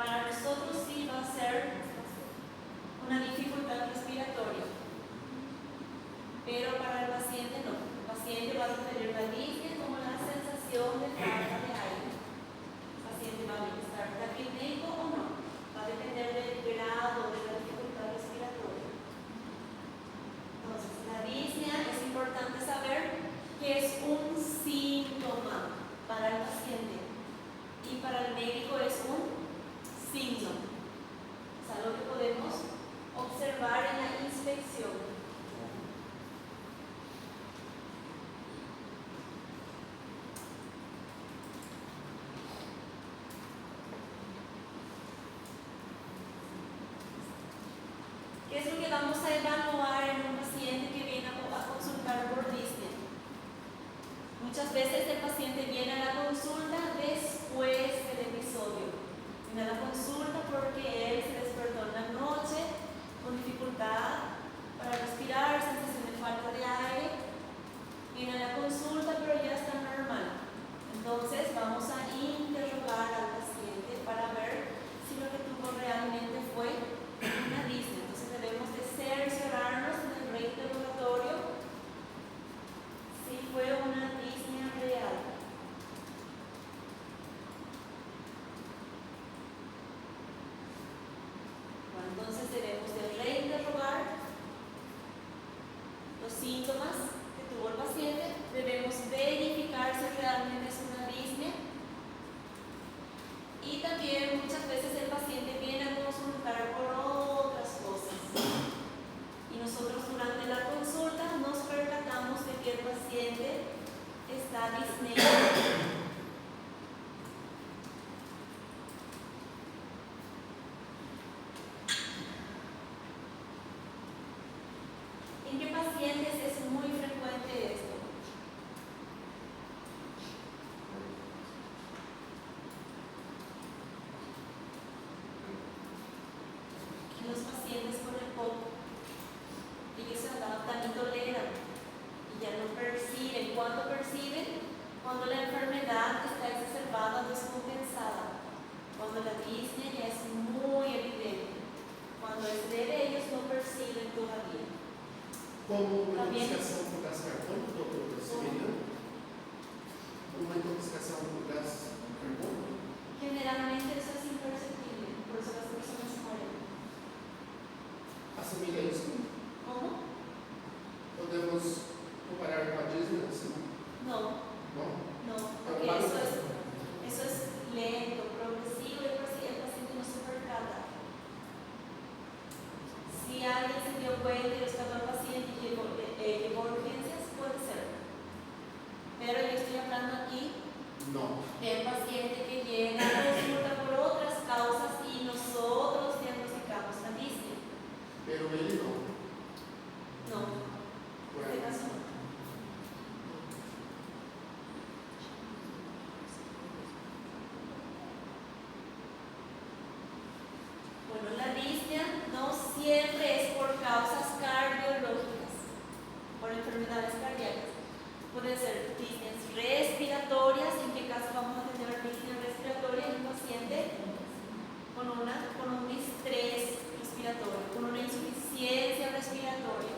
para nosotros sí va a ser una dificultad respiratoria, pero para el paciente no. El paciente va a referir la disnea como la sensación de falta de aire. El paciente va a estar taquipneico o no, va a depender del grado de la dificultad respiratoria. Entonces, la disnea es importante saber que es un síntoma para el paciente y para el médico es un síntoma. Es algo que podemos observar en la inspección. ¿Qué es lo que vamos a evaluar en un paciente que viene a consultar por disnea? Muchas veces el paciente viene a la consulta después del episodio. Viene a la consulta porque él se despertó en la noche con dificultad para respirar, sensación de falta de aire. Viene a la consulta pero ya está normal. Entonces vamos a interrogar al paciente para ver si lo que tuvo realmente fue una disnea. Entonces debemos de cerciorarnos en el reinterrogatorio si fue una disnea real. Bueno, entonces debemos de reinterrogar los síntomas que tuvo el paciente, debemos verificar si realmente es una disnea y también muchas veces el paciente viene a consultar por otras cosas y nosotros durante la consulta nos percatamos de que el paciente está disneico. ¿En qué pacientes es muy frecuente esto? En los pacientes con el POC. Ellos se adaptan y toleran y ya no perciben. ¿Cuándo perciben? Cuando la enfermedad está exacerbada o descompensada. Cuando la disnea ya es muy evidente. Cuando es leve, ellos no perciben todavía. Como uma intoxicação por gás carbônico, doutor, semelhante? Como uma intoxicação por gás carbônico? Generalmente eso es imperceptible, por eso las personas mueren. Assemelha isso? ¿Cómo? Podemos comparar com a disnea? No, Não? no, porque eso es lento, progresivo y el paciente no se percata. Si alguien se dio cuenta y rescató al paciente y llegó a urgencias, puede ser. Pero yo estoy hablando aquí Não. del paciente que llega a consulta por otras causas y nosotros diagnosticamos la disnea. Pero ele não. No, en este caso no. Bueno, la disnea no siempre es por causas cardiológicas, por enfermedades cardíacas. Pueden ser disneas respiratorias, en qué caso vamos a tener disnea respiratoria en un paciente con un estrés respiratorio, con una insuficiencia respiratoria.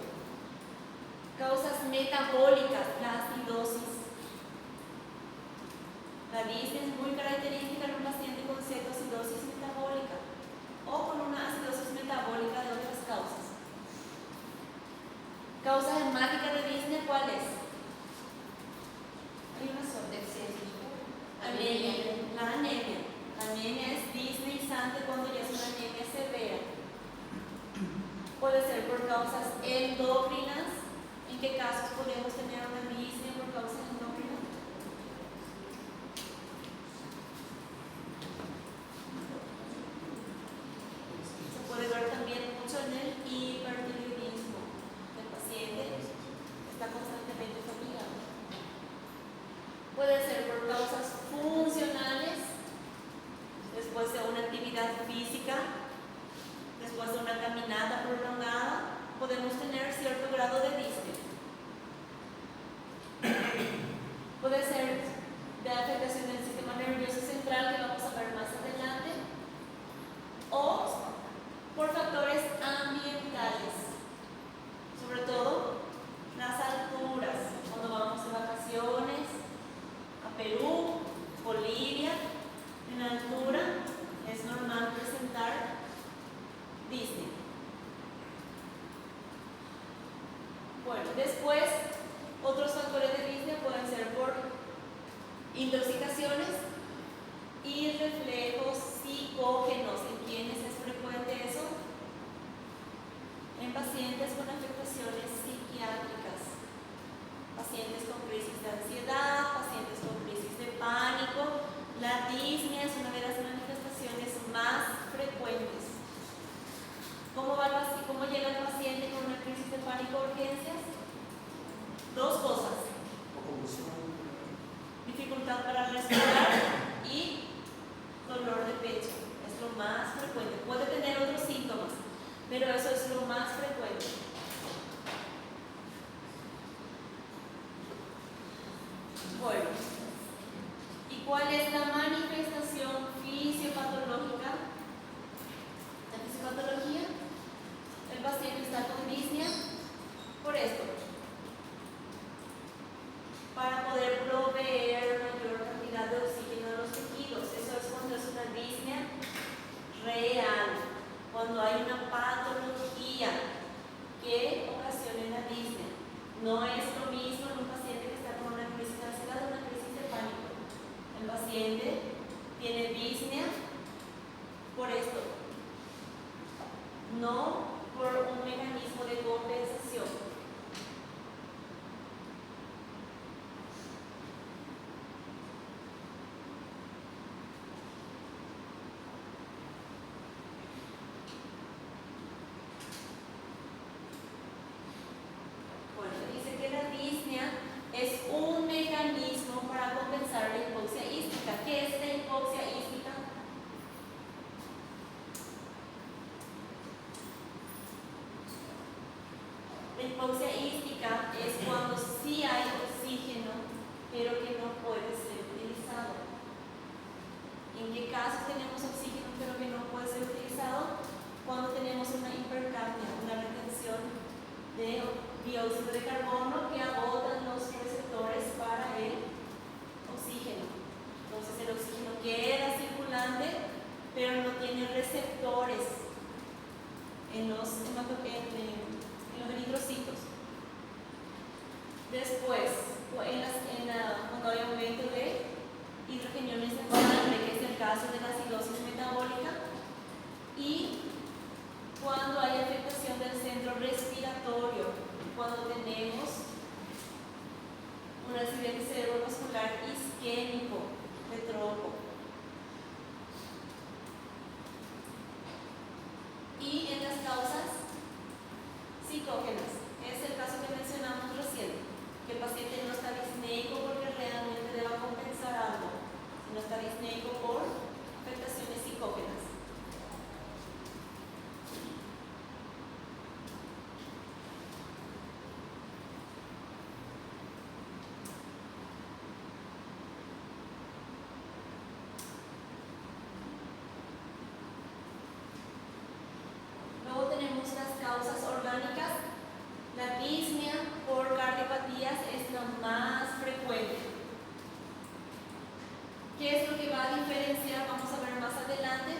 Causas metabólicas, la acidosis. La disnea es muy característica en un paciente con cetoacidosis metabólica o con una acidosis metabólica de otras causas. ¿Causa hemática de disnea cuál es? Hay una sola. Anemia. La anemia. La anemia es disneizante cuando ya es una anemia severa. Puede ser por causas endócrinas. ¿En qué casos podemos tener una disnea por causas endócrinas? Se puede ver también mucho en el hipertiroidismo. El paciente está constantemente fatigado. Puede ser por causas funcionales, después de una actividad física, después de una caminata prolongada, podemos tener cierto grado de disnea. y reflejos psicógenos. ¿En quiénes es frecuente eso? En pacientes con afectaciones psiquiátricas, pacientes con crisis de ansiedad, pacientes con crisis de pánico. La disnea es una de las manifestaciones más frecuentes. ¿Cómo llega el paciente con una crisis de pánico o urgencias? Dos cosas: dificultad para respirar y dolor de pecho. Es lo más frecuente. Puede tener otros síntomas, pero eso es lo más frecuente. Bueno, ¿y cuál es la manifestación fisiopatológica? La fisiopatología, el paciente está con disnea por esto: para poder proveer mayor cantidad de oxígeno a los tejidos. Eso es cuando es una disnea real, cuando hay una patología que ocasione la disnea. No es lo mismo en un paciente que está con una crisis de ansiedad o una crisis de pánico. El paciente tiene disnea por esto, no por un mecanismo de compensación. Es un mecanismo para compensar la hipoxia ística. ¿Qué es la hipoxia ística? La hipoxia ística es cuando sí hay oxígeno, pero que no puede ser utilizado. ¿En qué casos tenemos oxígeno, pero que no puede ser utilizado? Cuando tenemos una hipercapnia, una retención de dióxido de carbono que agotan los receptores para el oxígeno. Entonces el oxígeno queda circulante, pero no tiene receptores en los eritrocitos. Después, cuando hay aumento de hidrogeniones en sangre, que es el caso de la acidosis metabólica, y cuando hay afectación del centro respiratorio, cuando tenemos un accidente cerebrovascular isquémico de tronco. Y en las causas psicógenas, es el caso que mencionamos recién, que el paciente no está disneico porque realmente deba compensar algo, sino está disneico por afectaciones psicógenas. Las causas orgánicas. La disnea por cardiopatías es la más frecuente. ¿Qué es lo que va a diferenciar? Vamos a ver más adelante.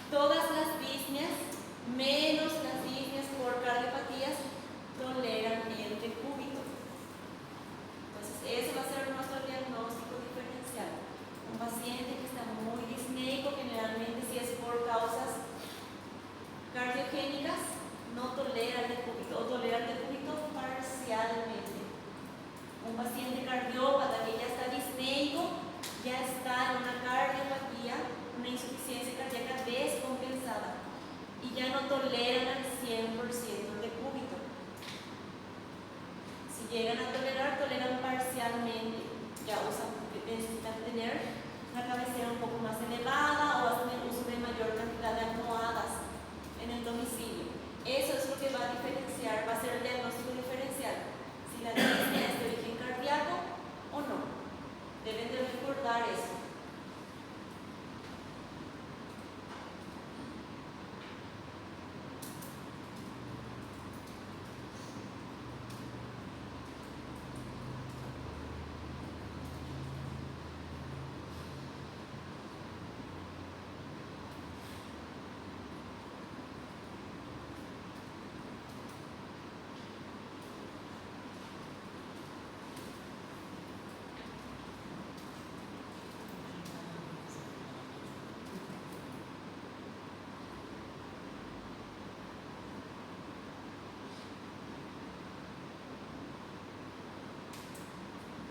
Todas las disneas, menos las disneas por cardiopatías, toleran el decúbito. Entonces, ese va a ser nuestro diagnóstico diferencial. Un paciente que está muy disneico, generalmente si es por causas cardiogénicas, no tolera el decúbito o tolera el decúbito parcialmente. Un paciente cardiópata que ya está disneico, ya está en una cardiopatía, una insuficiencia cardíaca descompensada y ya no toleran al 100% el decúbito. Si llegan a tolerar, toleran parcialmente. Ya necesitan tener una cabecera un poco más elevada o hacen el uso de mayor cantidad de almohadas en el domicilio. Eso es lo que va a diferenciar, va a ser el diagnóstico diferencial, si la disnea es de origen cardíaco o no. Deben de recordar eso.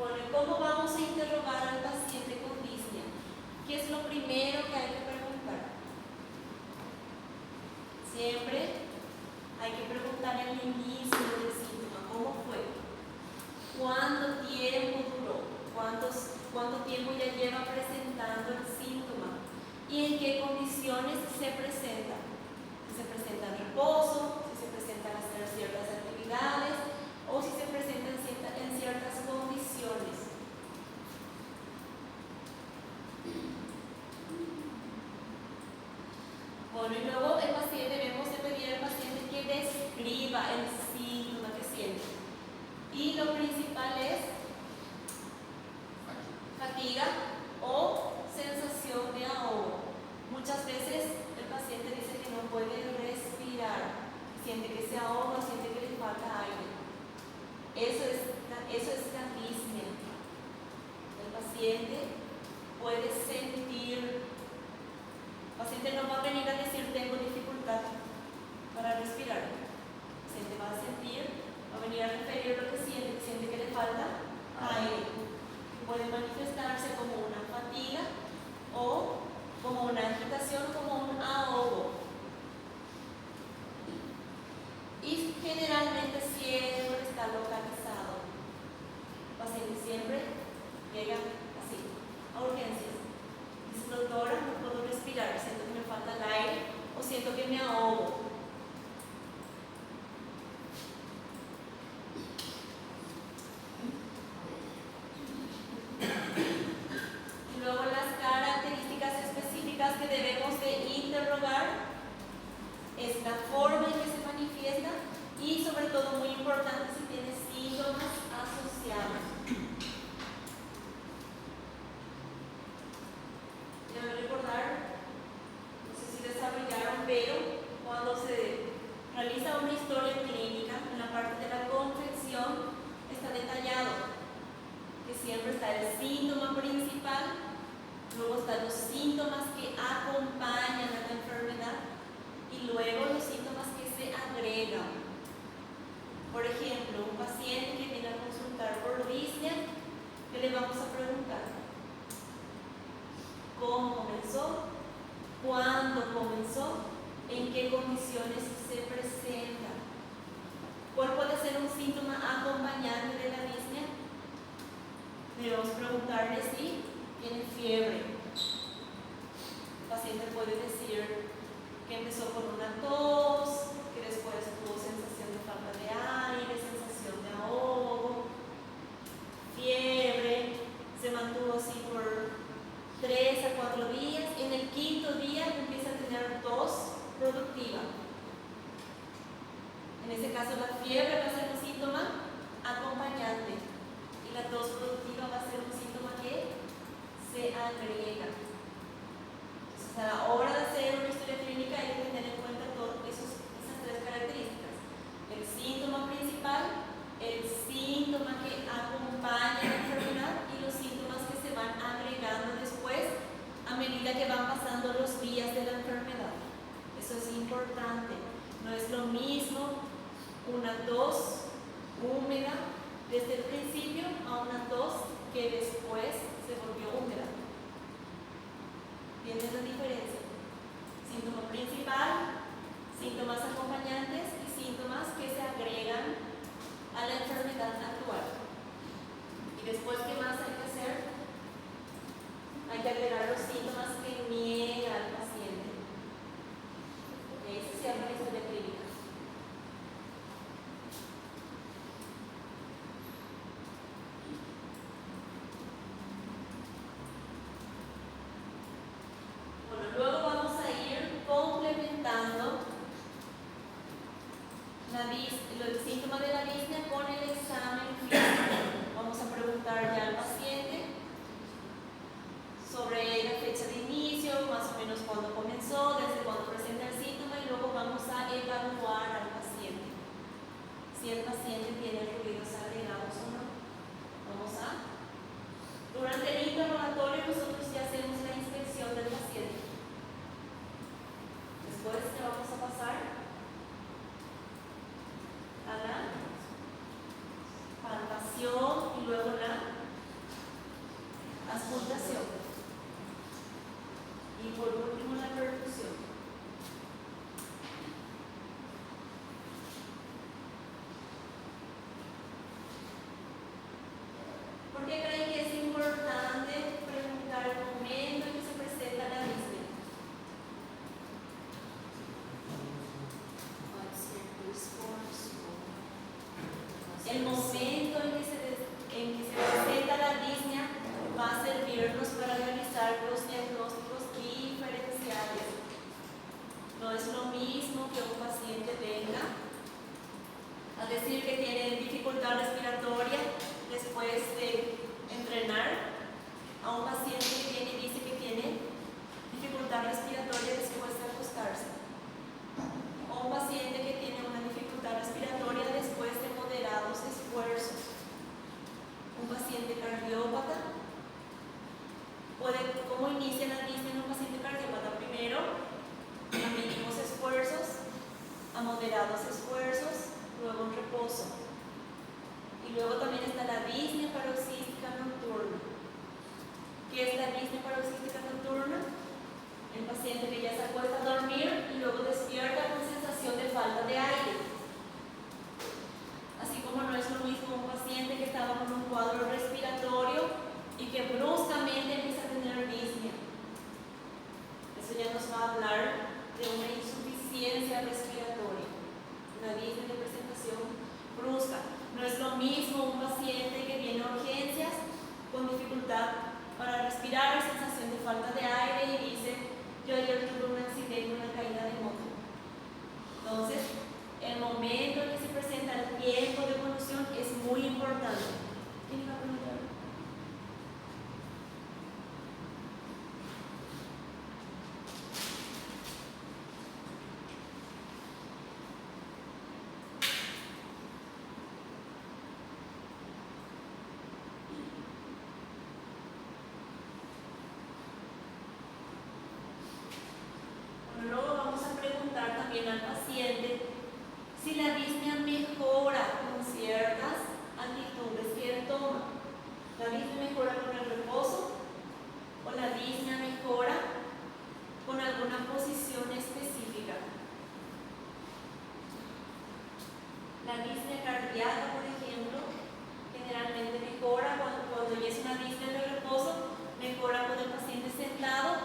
Bueno, ¿cómo vamos a interrogar al paciente con disnea? ¿Qué es lo primero que hay que preguntar? Siempre hay que preguntar el inicio del síntoma, ¿cómo fue? ¿Cuánto tiempo duró? ¿Cuánto tiempo ya lleva presentando el síntoma? ¿Y en qué condiciones se presenta? Si se presenta en reposo, si se presenta al hacer ciertas actividades o si se presenta en ciertas condiciones. Bueno, y luego debemos de pedir al paciente que describa el síntoma que siente. Y lo principal es fatiga o sensación de ahogo. Muchas veces el paciente dice que no puede respirar, siente que se ahoga, siente que le falta aire. Eso es la disnea. El paciente puede sentir. El paciente no va a venir a decir tengo dificultad para respirar. El paciente va a venir a referir lo que siente que le falta aire. Puede manifestarse como una fatiga o como una agitación, como un ahogo. Y generalmente siempre está localizado. El paciente siempre llega así, a urgencias. Dice, doctora, no puedo respirar, siento que me falta el aire o siento que me ahogo. Y luego las características específicas que debemos de interrogar es la forma en que se manifiesta y sobre todo muy importante si tiene síntomas asociados. Deben recordar, no sé si desarrollaron, pero cuando se realiza una historia clínica, en la parte de la confección está detallado que siempre está el síntoma principal, luego están los síntomas que acompañan a la enfermedad y luego los síntomas que se agregan. Por ejemplo, un paciente que viene a consultar por disnea, ¿qué le vamos a preguntar? ¿Cómo comenzó? ¿Cuándo comenzó? ¿En qué condiciones se presenta? ¿Cuál puede ser un síntoma acompañante de la disnea? Debemos preguntarle si tiene fiebre. El paciente puede decir que empezó con una tos, que después tuvo sensación de falta de aire, sensación de ahogo, fiebre, se mantuvo así por 3 a 4 días. En el 5.º día empieza a tener tos productiva. En ese caso la fiebre va a ser un síntoma acompañante y la tos productiva va a ser un síntoma que se agrega. Entonces, a la hora de hacer una historia clínica hay que tener en cuenta todas esas 3 características: el síntoma principal, el síntoma que acompaña la enfermedad y los síntomas que se van agregando después a medida que van pasando los días de la enfermedad. Eso es importante. No es lo mismo una tos húmeda desde el principio a una tos que después se volvió húmeda. ¿Entiendes la diferencia? Síntoma principal, síntomas acompañantes y síntomas que se agregan a la enfermedad actual. Y después, ¿qué más hay que hacer? Hay que agregar los síntomas que niega al paciente. Ese se llama la historia clínica. Bueno, luego vamos a ir complementando el síntoma de la disnea con el examen físico. Vamos a preguntar ya al paciente sobre la fecha de inicio, más o menos cuándo comenzó, desde cuándo presenta el síntoma, y luego vamos a evaluar al paciente. Si el paciente tiene ruidos agregados o no. Durante el interrogatorio nosotros ya hacemos la inspección del paciente. Después le vamos a pasar a la palpación y luego la a decir que tiene dificultad respiratoria después de entrenar, a un paciente que viene y dice que tiene dificultad respiratoria después de acostarse, o un paciente que tiene una dificultad respiratoria después de moderados esfuerzos, un paciente cardiópata. ¿Cómo inicia la disnea en un paciente cardiópata? Primero, a mínimos esfuerzos, a moderados esfuerzos, luego un reposo. Y luego también está la disnea paroxística nocturna. ¿Qué es la disnea paroxística nocturna? El paciente que ya se acuesta a dormir y luego despierta con sensación de falta de aire. Así como no es lo mismo un paciente que estaba con un cuadro respiratorio y que bruscamente empieza a tener disnea. Eso ya nos va a hablar de una insuficiencia respiratoria, una disnea de presentación brusca. No es lo mismo un paciente que viene a urgencias con dificultad para respirar, sensación de falta de aire y dice: yo ayer tuve un accidente, una caída de moto. Entonces, el momento en que se presenta el tiempo de evolución es muy importante. ¿Quién va a preguntar? Luego vamos a preguntar también al paciente si la disnea mejora con ciertas actitudes que él toma. ¿La disnea mejora con el reposo? ¿O la disnea mejora con alguna posición específica? La disnea cardíaca, por ejemplo, generalmente mejora cuando ya es una disnea de reposo, mejora con el paciente sentado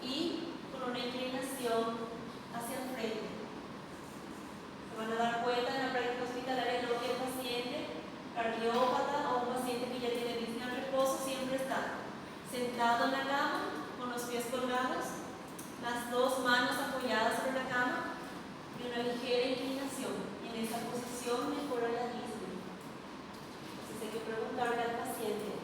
y con una inclinación hacia el frente. Se van a dar cuenta en la práctica hospitalaria lo que el paciente cardiópata o un paciente que ya tiene disnea de reposo siempre está sentado en la cama con los pies colgados, las dos manos apoyadas sobre la cama y una ligera inclinación. Y en esa posición mejora la disnea. Entonces hay que preguntarle al paciente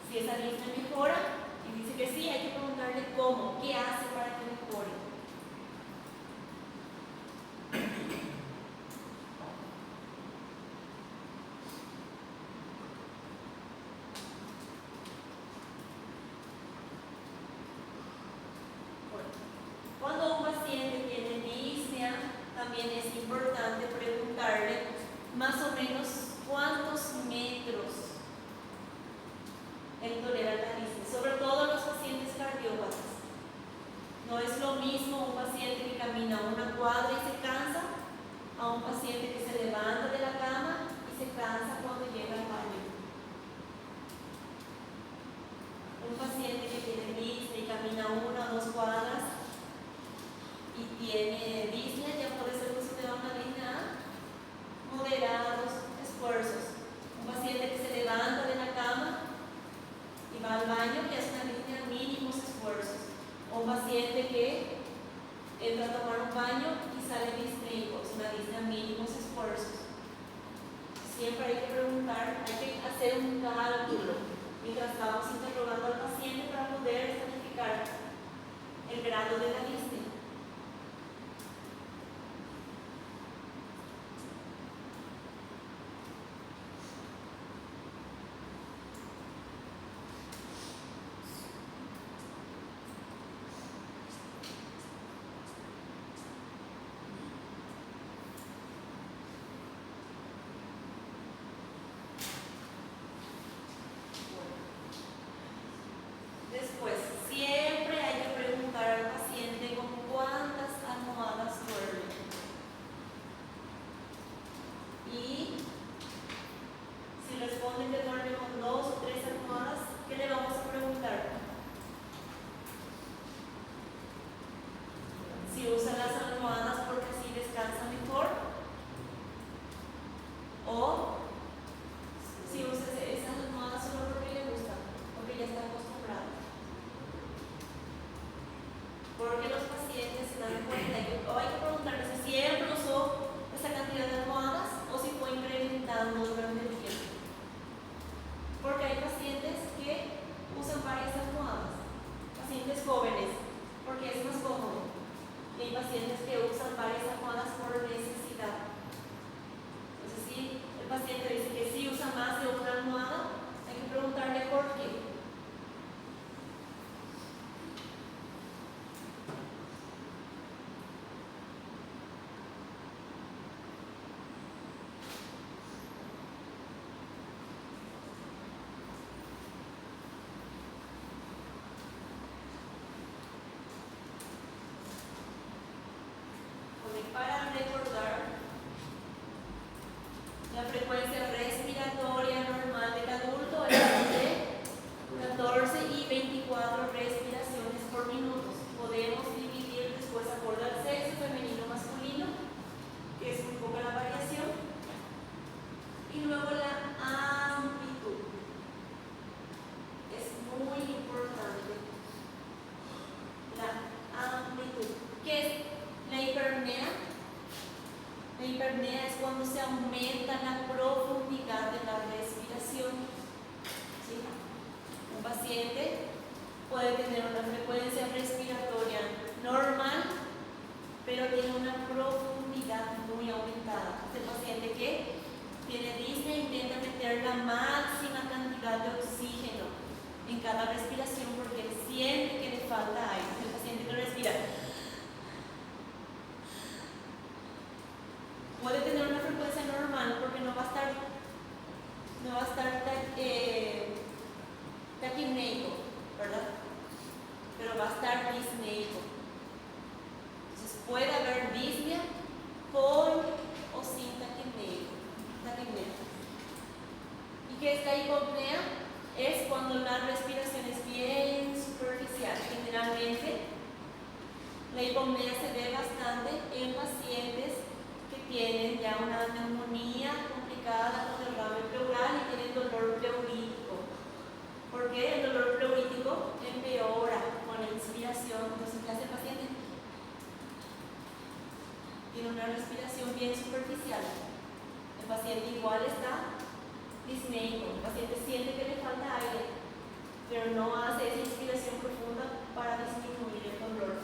si esa disnea mejora. Y dice que sí, hay que preguntarle cómo, qué hace para que mejore. Cuando un paciente tiene disnea, también es importante preguntarle más o menos cuántos metros él tolera la disnea, sobre todo los pacientes cardiópatas. No es lo mismo un paciente que camina una cuadra y se cansa a un paciente que se levanta de la cama y se cansa cuando llega al baño. Un paciente que tiene disnea y camina una o dos cuadras y tiene disnea, ya puede ser considerado una disnea a moderados esfuerzos. Un paciente que se levanta de la cama y va al baño, ya es una disnea a mínimos esfuerzos. O un paciente que entra a tomar un baño y sale disneico, es una disnea a mínimos esfuerzos. Siempre hay que preguntar, hay que hacer un cálculo mientras estamos interrogando al paciente para poder identificar el grado de la disnea. Después, cuando se aumenta la profundidad de la respiración. ¿Sí? Un paciente puede tener una frecuencia respiratoria normal, pero tiene una profundidad muy aumentada. Este paciente que tiene disnea intenta meter la máxima cantidad de oxígeno en cada respiración porque él siente que le falta aire. El paciente que respira puede tener una frecuencia normal porque no va a estar taquipneico, ¿verdad? Pero va a estar disneico. Entonces puede haber disnea con o sin taquipnea. ¿Y qué es la hipopnea? Es cuando la respiración es bien superficial. Generalmente la hipopnea se ve bastante en pacientes que tienen ya una neumonía complicada con derrame pleural y tienen dolor pleurítico. Porque el dolor pleurítico empeora con la inspiración. Entonces, ¿qué hace el paciente? Tiene una respiración bien superficial. El paciente igual está disneico. El paciente siente que le falta aire, pero no hace esa inspiración profunda para disminuir el dolor.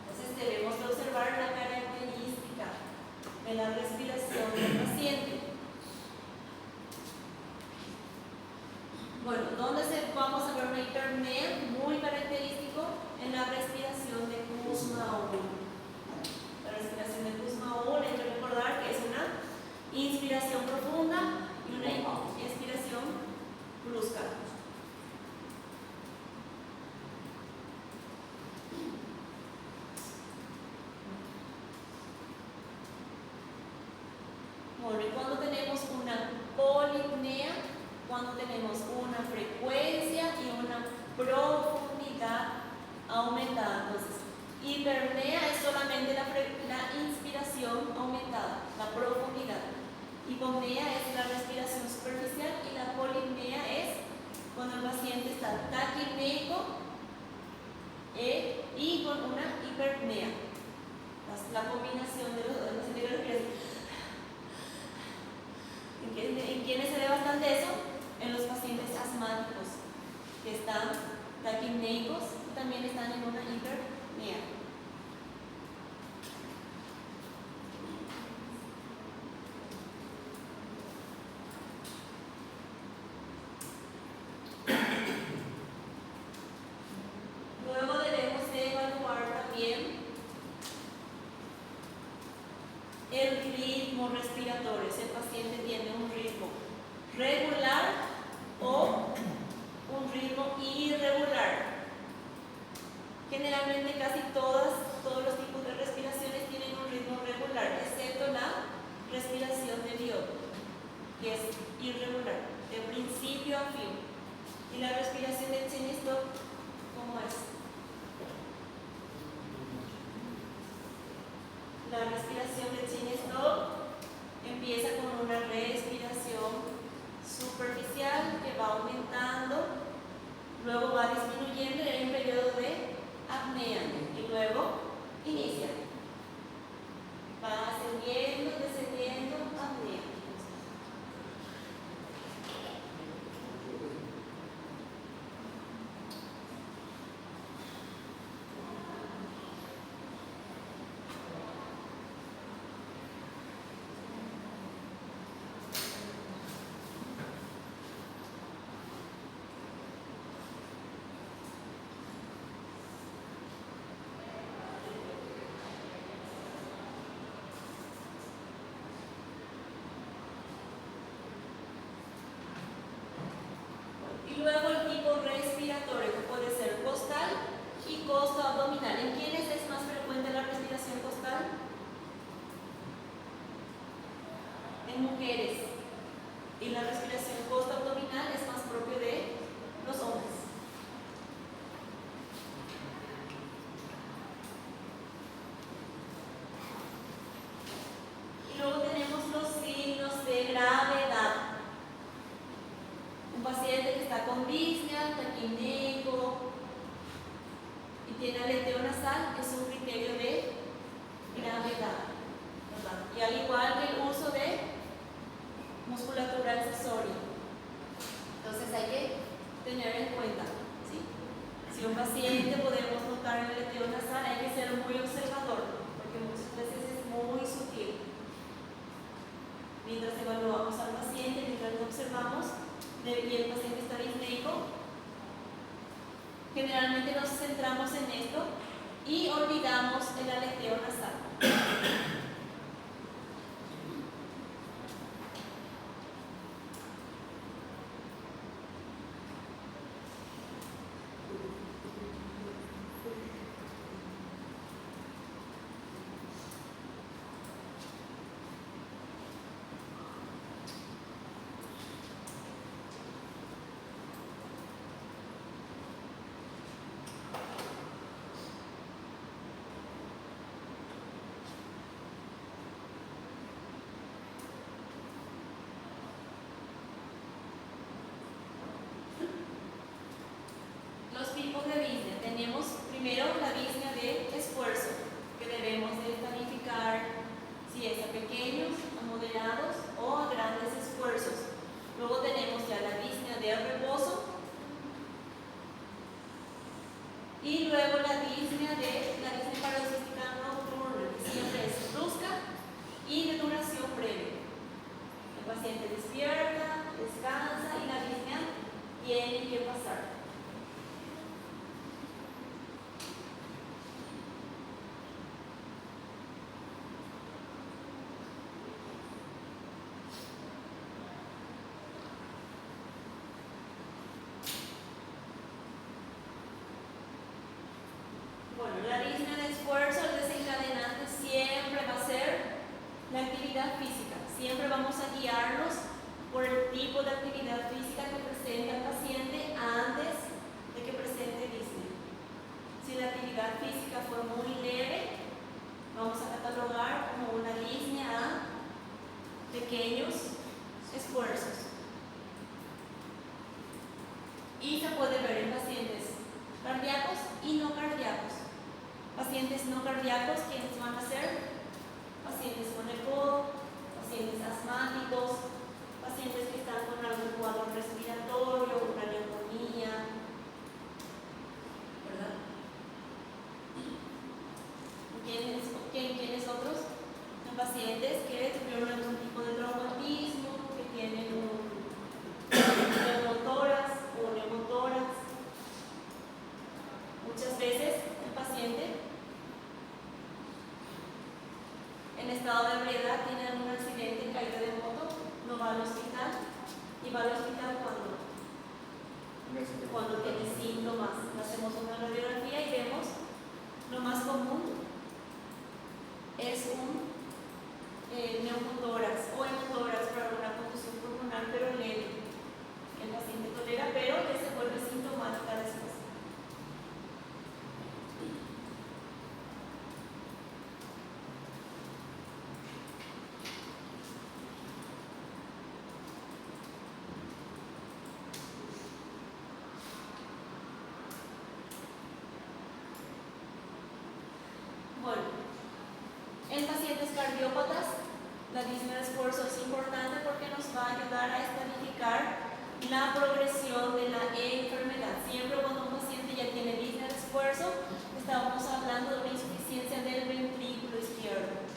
Entonces debemos de observar la característica de la respiración del paciente. Bueno, ¿dónde vamos a ver una hiperpnea? Muy característico en la respiración de Kussmaul. La respiración de Kussmaul, hay que recordar que es una inspiración profunda y una expiración brusca. Bueno, y cuando tenemos una polipnea, cuando tenemos una frecuencia y una profundidad aumentada. Entonces, hiperpnea es solamente la inspiración aumentada, la profundidad. Hipopnea es la respiración superficial y la polipnea es cuando el paciente está taquipneico y con una hiperpnea. La combinación de los dos respiraciones. ¿En quiénes se ve bastante eso? En los pacientes asmáticos que están taquipneicos y también están en una hiperpnea. Luego debemos de evaluar también el ritmo respiratorio. Si el paciente tiene un ritmo regular o un ritmo irregular. Generalmente casi todos los tipos de respiraciones tienen un ritmo regular, excepto la respiración de Biot, que es irregular, de principio a fin. Y la respiración de Chine-Stokes, ¿cómo es? La respiración de Chine-Stokes empieza con una respiración superficial que va aumentando, luego va disminuyendo y hay un periodo de apnea y luego inicia. Va ascendiendo, descendiendo, apnea. paciente podemos notar en el aleteo nasal, hay que ser muy observador, porque muchas veces es muy sutil. Mientras evaluamos al paciente, mientras lo observamos, y el paciente está disneico, generalmente nos centramos en esto y olvidamos el aleteo nasal. Los tipos de disnea. Tenemos primero la disnea de esfuerzo, que debemos de planificar si es a pequeños, a moderados o a grandes esfuerzos. Luego tenemos ya la disnea de reposo y luego la disnea paroxística nocturna, que siempre es brusca y de duración breve. El paciente despierta, descansa y la disnea tiene que pasar. Bueno, la disnea de esfuerzo, el desencadenante siempre va a ser la actividad física. Siempre vamos a guiarnos por el tipo de actividad física que presenta el paciente antes de que presente disnea. Si la actividad física fue muy leve, vamos a catalogar como una disnea a pequeños esfuerzos. Y se puede ver en pacientes cardíacos y no cardíacos. Pacientes no cardíacos, ¿quiénes van a ser? Pacientes con ECMO, pacientes asmáticos, pacientes que están con algún cuadro respiratorio, una neumonía, ¿verdad? ¿Quiénes otros? Son pacientes que tuvieron algún tipo de traumatismo, que tienen un neumotórax o neumotórax. Muchas veces el paciente en estado de ebriedad tiene algún accidente, caída de moto, no va al hospital y va al hospital cuando tiene síntomas. Hacemos una radiografía y vemos lo más común es un neumotórax o hemotórax por alguna contusión pulmonar, pero leve. El paciente tolera, pero que se vuelve sintomática después. Bueno, en pacientes cardiópatas, la disnea de esfuerzo es importante porque nos va a ayudar a estadificar la progresión de la enfermedad. Siempre cuando un paciente ya tiene disnea de esfuerzo, estamos hablando de una insuficiencia del ventrículo izquierdo,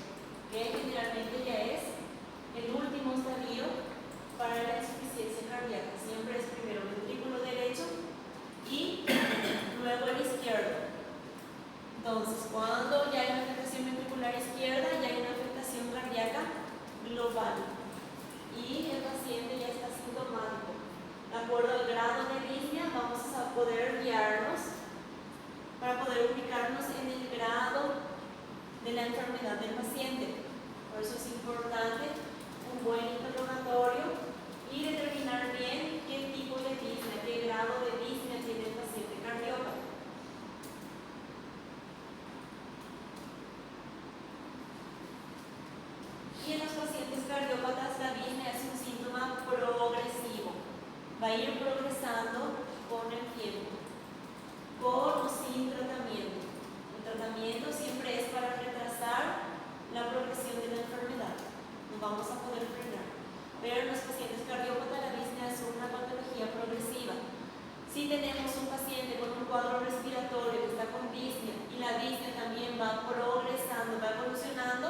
que generalmente ya es el último estadio para la insuficiencia cardíaca. Siempre es primero el ventrículo derecho y luego el izquierdo. Entonces, cuando ya hay una afectación ventricular izquierda, ya hay una afectación cardíaca global y el paciente ya está sintomático. De acuerdo al grado de disnea, vamos a poder guiarnos para poder ubicarnos en el grado de la enfermedad del paciente. Por eso es importante un buen interrogatorio y determinar bien qué tipo de disnea, qué grado de disnea tiene el paciente cardiópata. Y en los pacientes cardiópatas la disnea es un síntoma progresivo. Va a ir progresando con el tiempo, con o sin tratamiento. El tratamiento siempre es para retrasar la progresión de la enfermedad. No vamos a poder frenar. Pero va progresando, va evolucionando,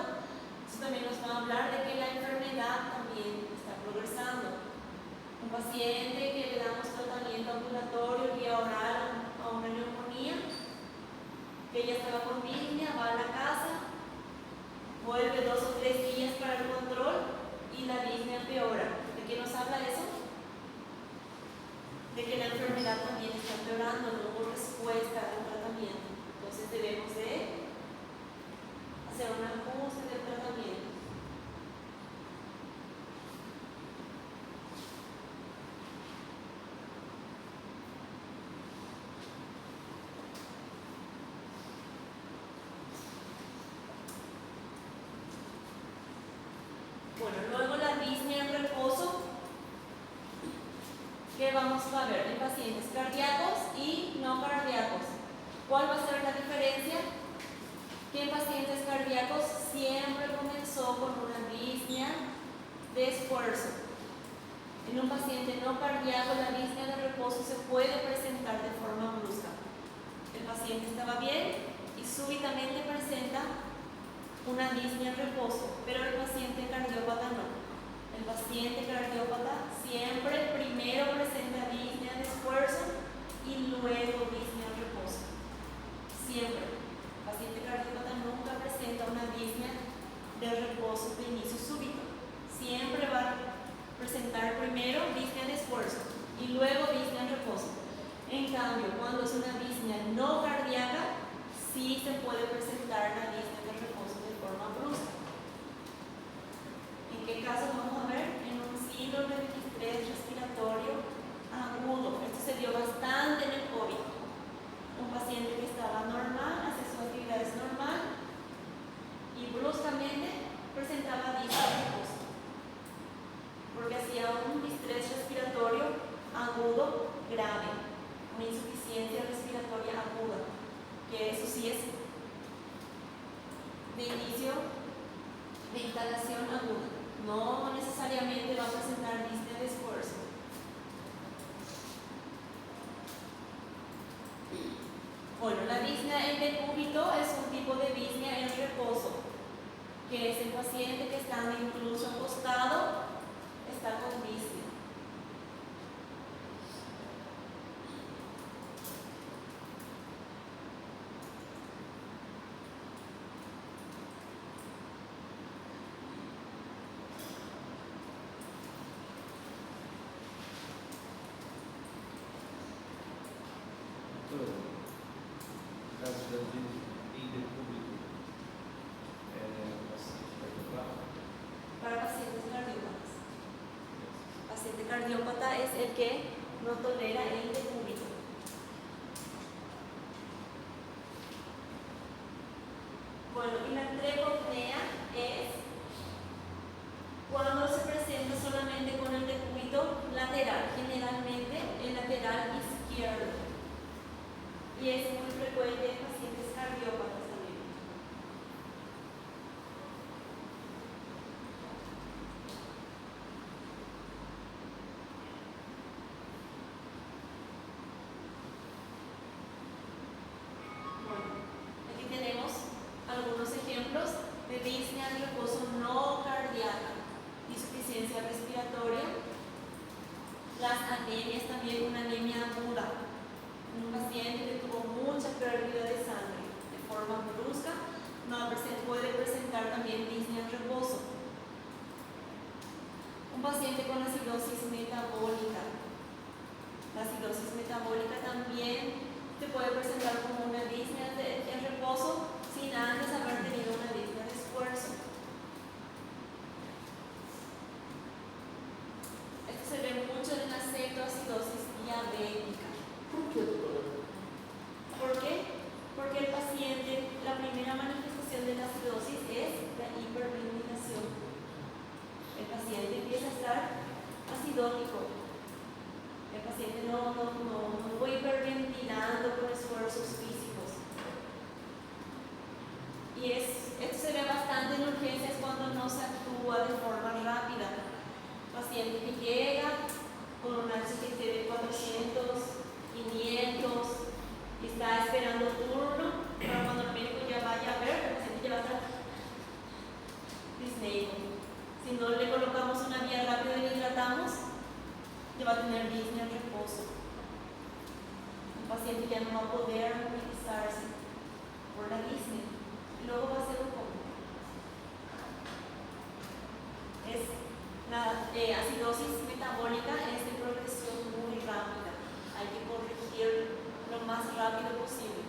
eso también nos va a hablar de que la enfermedad también está progresando. Un paciente que le damos tratamiento ambulatorio vía oral a una neumonía, que ella estaba con disnea, va a la casa, vuelve 2 o 3 días para el control y la disnea empeora. ¿De qué nos habla eso? De que la enfermedad también está empeorando, no hubo respuesta al tratamiento. Entonces debemos de hacer un ajuste del tratamiento. Bueno, luego la disnea en reposo, que vamos a ver en pacientes cardíacos y no cardíacos. ¿Cuál va a ser la diferencia? Que en pacientes cardíacos siempre comenzó con una disnea de esfuerzo. En un paciente no cardíaco, la disnea de reposo se puede presentar de forma brusca. El paciente estaba bien y súbitamente presenta una disnea en reposo, pero el paciente cardiópata no. El paciente cardiópata siempre primero presenta disnea de esfuerzo y luego disnea en reposo. Siempre. El paciente cardiópata nunca presenta una disnea de reposo de inicio súbito. Siempre va a presentar primero disnea de esfuerzo y luego disnea en reposo. En cambio, cuando es una disnea no cardíaca, sí se puede presentar la disnea de reposo de forma brusca. ¿En qué caso vamos a ver? En un síndrome de distrés respiratorio agudo. Esto se dio bastante en el COVID. Un paciente que estaba normal, hace sus actividades normal y bruscamente presentaba disnea de reposo porque hacía un distrés respiratorio agudo grave, una insuficiencia respiratoria aguda, que eso sí es de inicio de instalación aguda, no necesariamente va a presentar disnea de esfuerzo. Bueno, la disnea en decúbito es un tipo de disnea en reposo, que es el paciente que estando incluso acostado está con disnea. Para pacientes cardiópatas. Paciente cardiópata es el que no tolera el decúbito. Bueno, y la trepopnea es cuando se presenta solamente con el decúbito lateral, generalmente el lateral izquierdo. Y es muy frecuente en pacientes cardiópatas también. Bueno, aquí tenemos algunos ejemplos de disnea de reposo no cardíaca, insuficiencia respiratoria, las anemias también, una anemia aguda. Un paciente que tuvo mucha pérdida de sangre de forma brusca puede presentar también disnea en reposo. Un paciente con acidosis metabólica. La acidosis metabólica también se puede presentar como una disnea en reposo sin antes haber tenido una disnea de esfuerzo. Esto se ve mucho en la cetoacidosis diabética. ¿Por qué, doctora? ¿Por qué? Porque el paciente, la primera manifestación de la acidosis es la hiperventilación. El paciente empieza a estar acidótico. El paciente no fue hiperventilando con esfuerzos físicos. Y esto se ve bastante en urgencias cuando no se actúa de forma rápida. Paciente que llega con un HTT de 400, 500 y está esperando turno para cuando el médico ya vaya a ver disneico. Si no le colocamos una vía rápida y le hidratamos, ya va a tener disnea en reposo. El paciente ya no va a poder movilizarse por la disnea y luego va a ser un poco. Es la acidosis metabólica es de progresión muy rápida. Hay que corregir lo más rápido posible.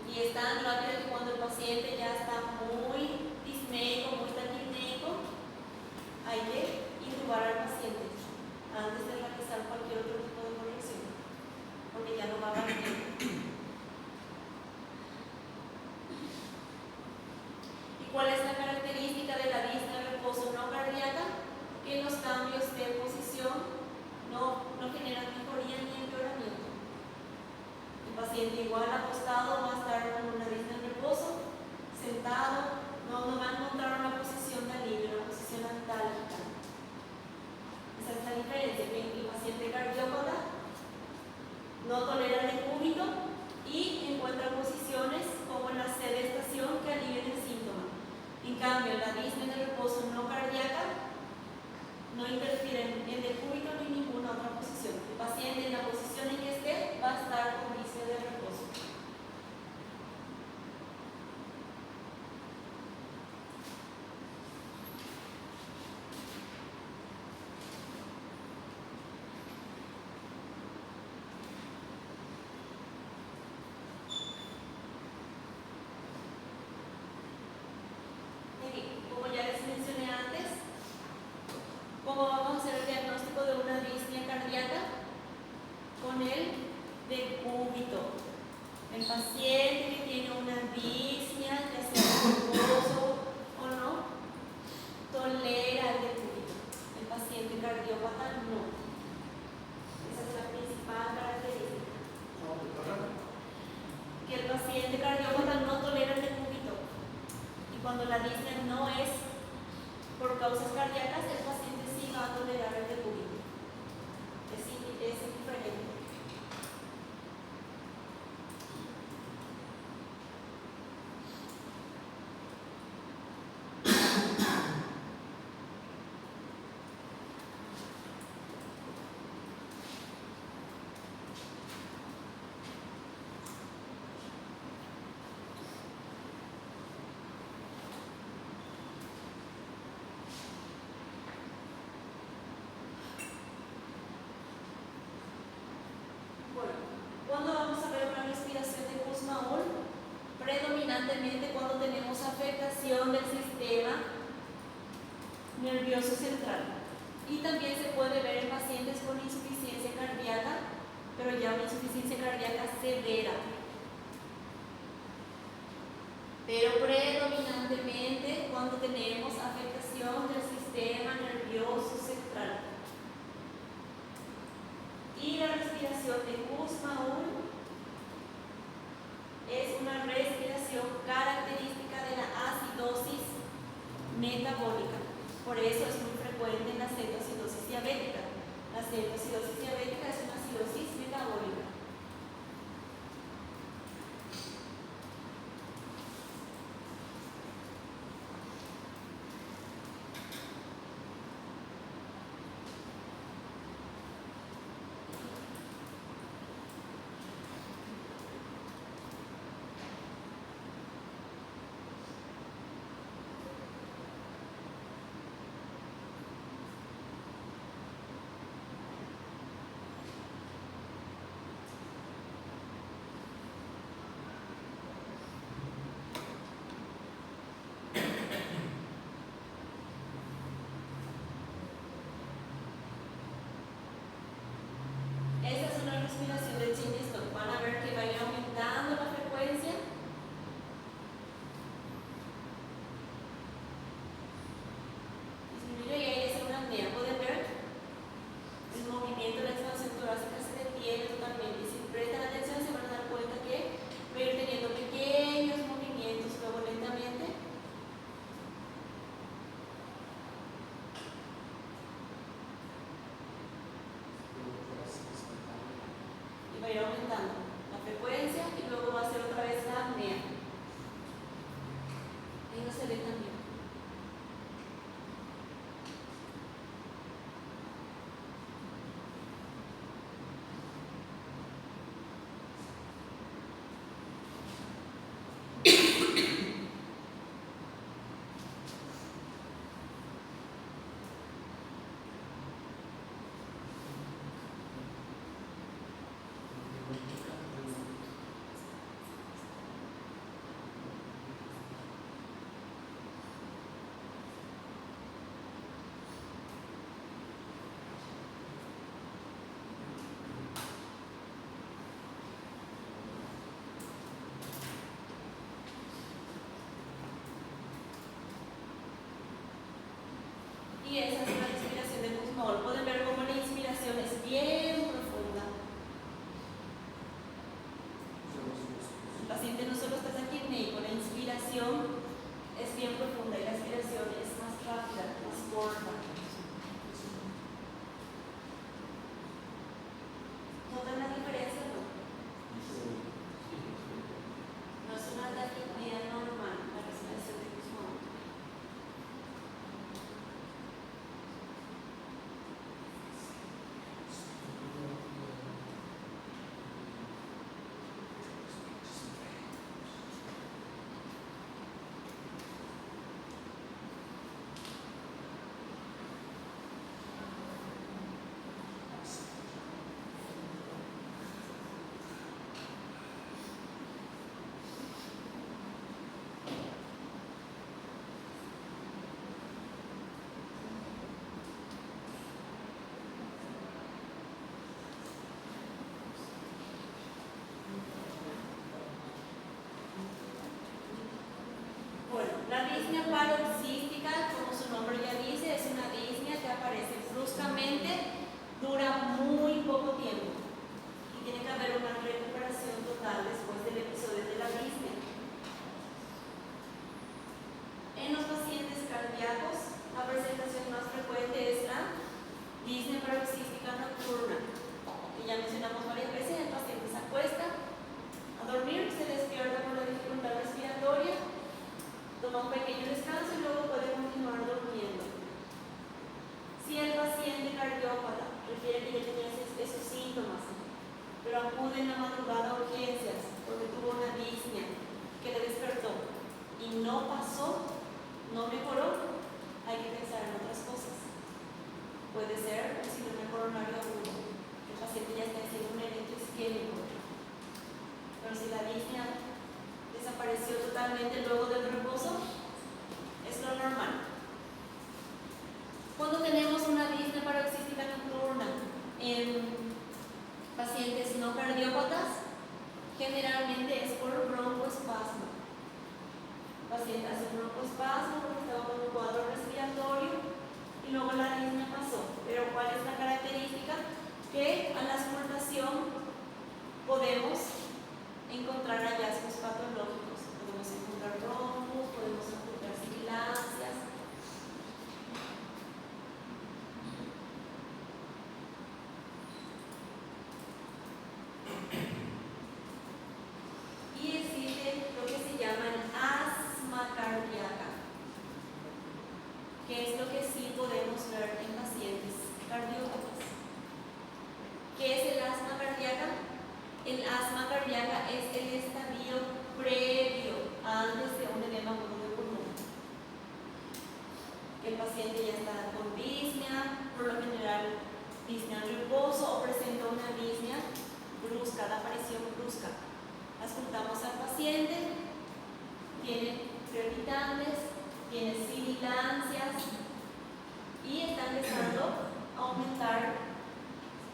Y es tan rápido que cuando el paciente ya está muy disneico, muy taquipneico, hay que intubar al paciente antes de realizar cualquier otro tipo de corrección, porque ya no va a dar tiempo. ¿Y cuál es la característica de la disnea de reposo no cardíaca? Que los cambios de posición no generan mejoría ni empeoramiento. El paciente igual acostado va a estar con una disnea en reposo, sentado, no va a encontrar una posición de alivio, una posición antálgica. Esa es la diferencia, que el paciente cardiópata no tolera el decúbito y encuentra posiciones como en la sedestación que alivien el síntoma. En cambio, la disnea de reposo no cardíaca no interfiere en decúbito ni ninguna otra posición. El paciente en la posición en que esté va a estar con disnea de reposo. Como ya les mencioné antes, ¿cómo vamos a hacer el diagnóstico de una disnea cardíaca? Con el decúbito. El paciente que tiene una disnea, ya sea de reposo o no, tolera el decúbito. El paciente cardiópata no. Esa es la principal característica. Que el paciente cardiópata no tolera el decúbito. Y cuando la disnea no es por causas cardíacas, el paciente sí va a tolerar el decúbito. Es diferente. ¿Cuándo vamos a ver una respiración de Kussmaul? Predominantemente cuando tenemos afectación del sistema nervioso central. Y también se puede ver en pacientes con insuficiencia cardíaca, pero ya una insuficiencia cardíaca severa. Pero predominantemente cuando tenemos afectación del sistema nervioso central. Y la respiración de Kussmaul es una respiración característica de la acidosis metabólica. Por eso es muy frecuente en la cetoacidosis diabética. La cetoacidosis diabética es una acidosis metabólica. paciente no solo está taquipneico, la inspiración es bien profunda y la expiración es más rápida, más corta. ¿Notan la diferencia? No es una taquipnea normal, la respiración de Guzmán. Bueno, la disnea paroxística, como su nombre ya dice, es una disnea que aparece bruscamente, dura muy poco tiempo y tiene que haber una recuperación total después del episodio de la disnea. En los pacientes cardíacos, la presentación más frecuente es la disnea paroxística nocturna, que ya mencionamos varias veces. El paciente se acuesta a dormir, se despierta con la dificultad respiratoria, toma un pequeño descanso y luego puede continuar durmiendo. Si el paciente cardiópata refiere que ya tenía esos síntomas, pero acude en la madrugada a urgencias porque tuvo una disnea que le despertó y no pasó, no mejoró, hay que pensar en otras cosas. Puede ser un síndrome coronario agudo, que el paciente ya está haciendo un evento isquémico. Pero si la disnea desapareció totalmente luego del reposo, es lo normal. Cuando tenemos una disnea paroxística nocturna en pacientes no cardiópatas, generalmente es por broncoespasmo. El paciente hace un broncoespasmo porque estaba con un cuadro respiratorio y luego la disnea pasó. Pero ¿cuál es la característica? Que a la auscultación podemos encontrar hallazgos patológicos. Podemos encontrar broncos, podemos encontrar sibilancias. Y existe lo que se llama el asma cardíaca, que es lo que sí podemos ver en pacientes cardiópatas. ¿Qué es el asma cardíaca? El asma cardíaca es el estadio previo antes de un edema agudo de pulmón. El paciente ya está con disnea, por lo general disnea en reposo o presenta una disnea brusca, la aparición brusca. Auscultamos al paciente, tiene crepitantes, tiene sibilancias y está empezando a aumentar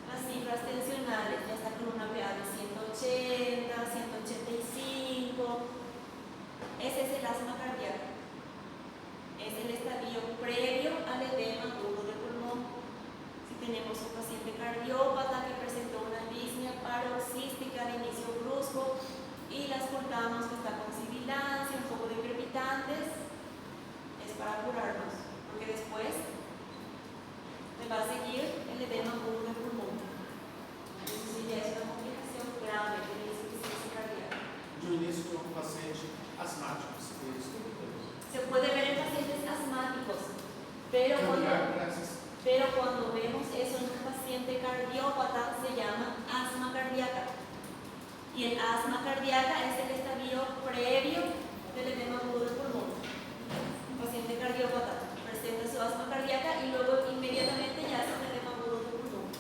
las cifras tensionales, ya está con una PA de 180, 185. Ese es el asma cardíaco. Es el estadio previo al edema agudo de pulmón. Si tenemos un paciente cardiópata que presentó una disnea paroxística de inicio brusco y la auscultamos que está con sibilancia, un poco de crepitantes, es para curarnos, porque después le va a seguir el edema agudo de pulmón. Eso sí ya es una complicación grave de la insuficiencia cardíaca. Yo inicio con un paciente asmático, se puede estudiar. Se puede ver en pacientes asmáticos, pero cuando vemos eso en un paciente cardiópata se llama asma cardíaca. Y el asma cardíaca es el estadio previo del edema agudo de pulmón. Un paciente cardiópata presenta su asma cardíaca y luego inmediatamente ya hace un edema agudo de pulmón.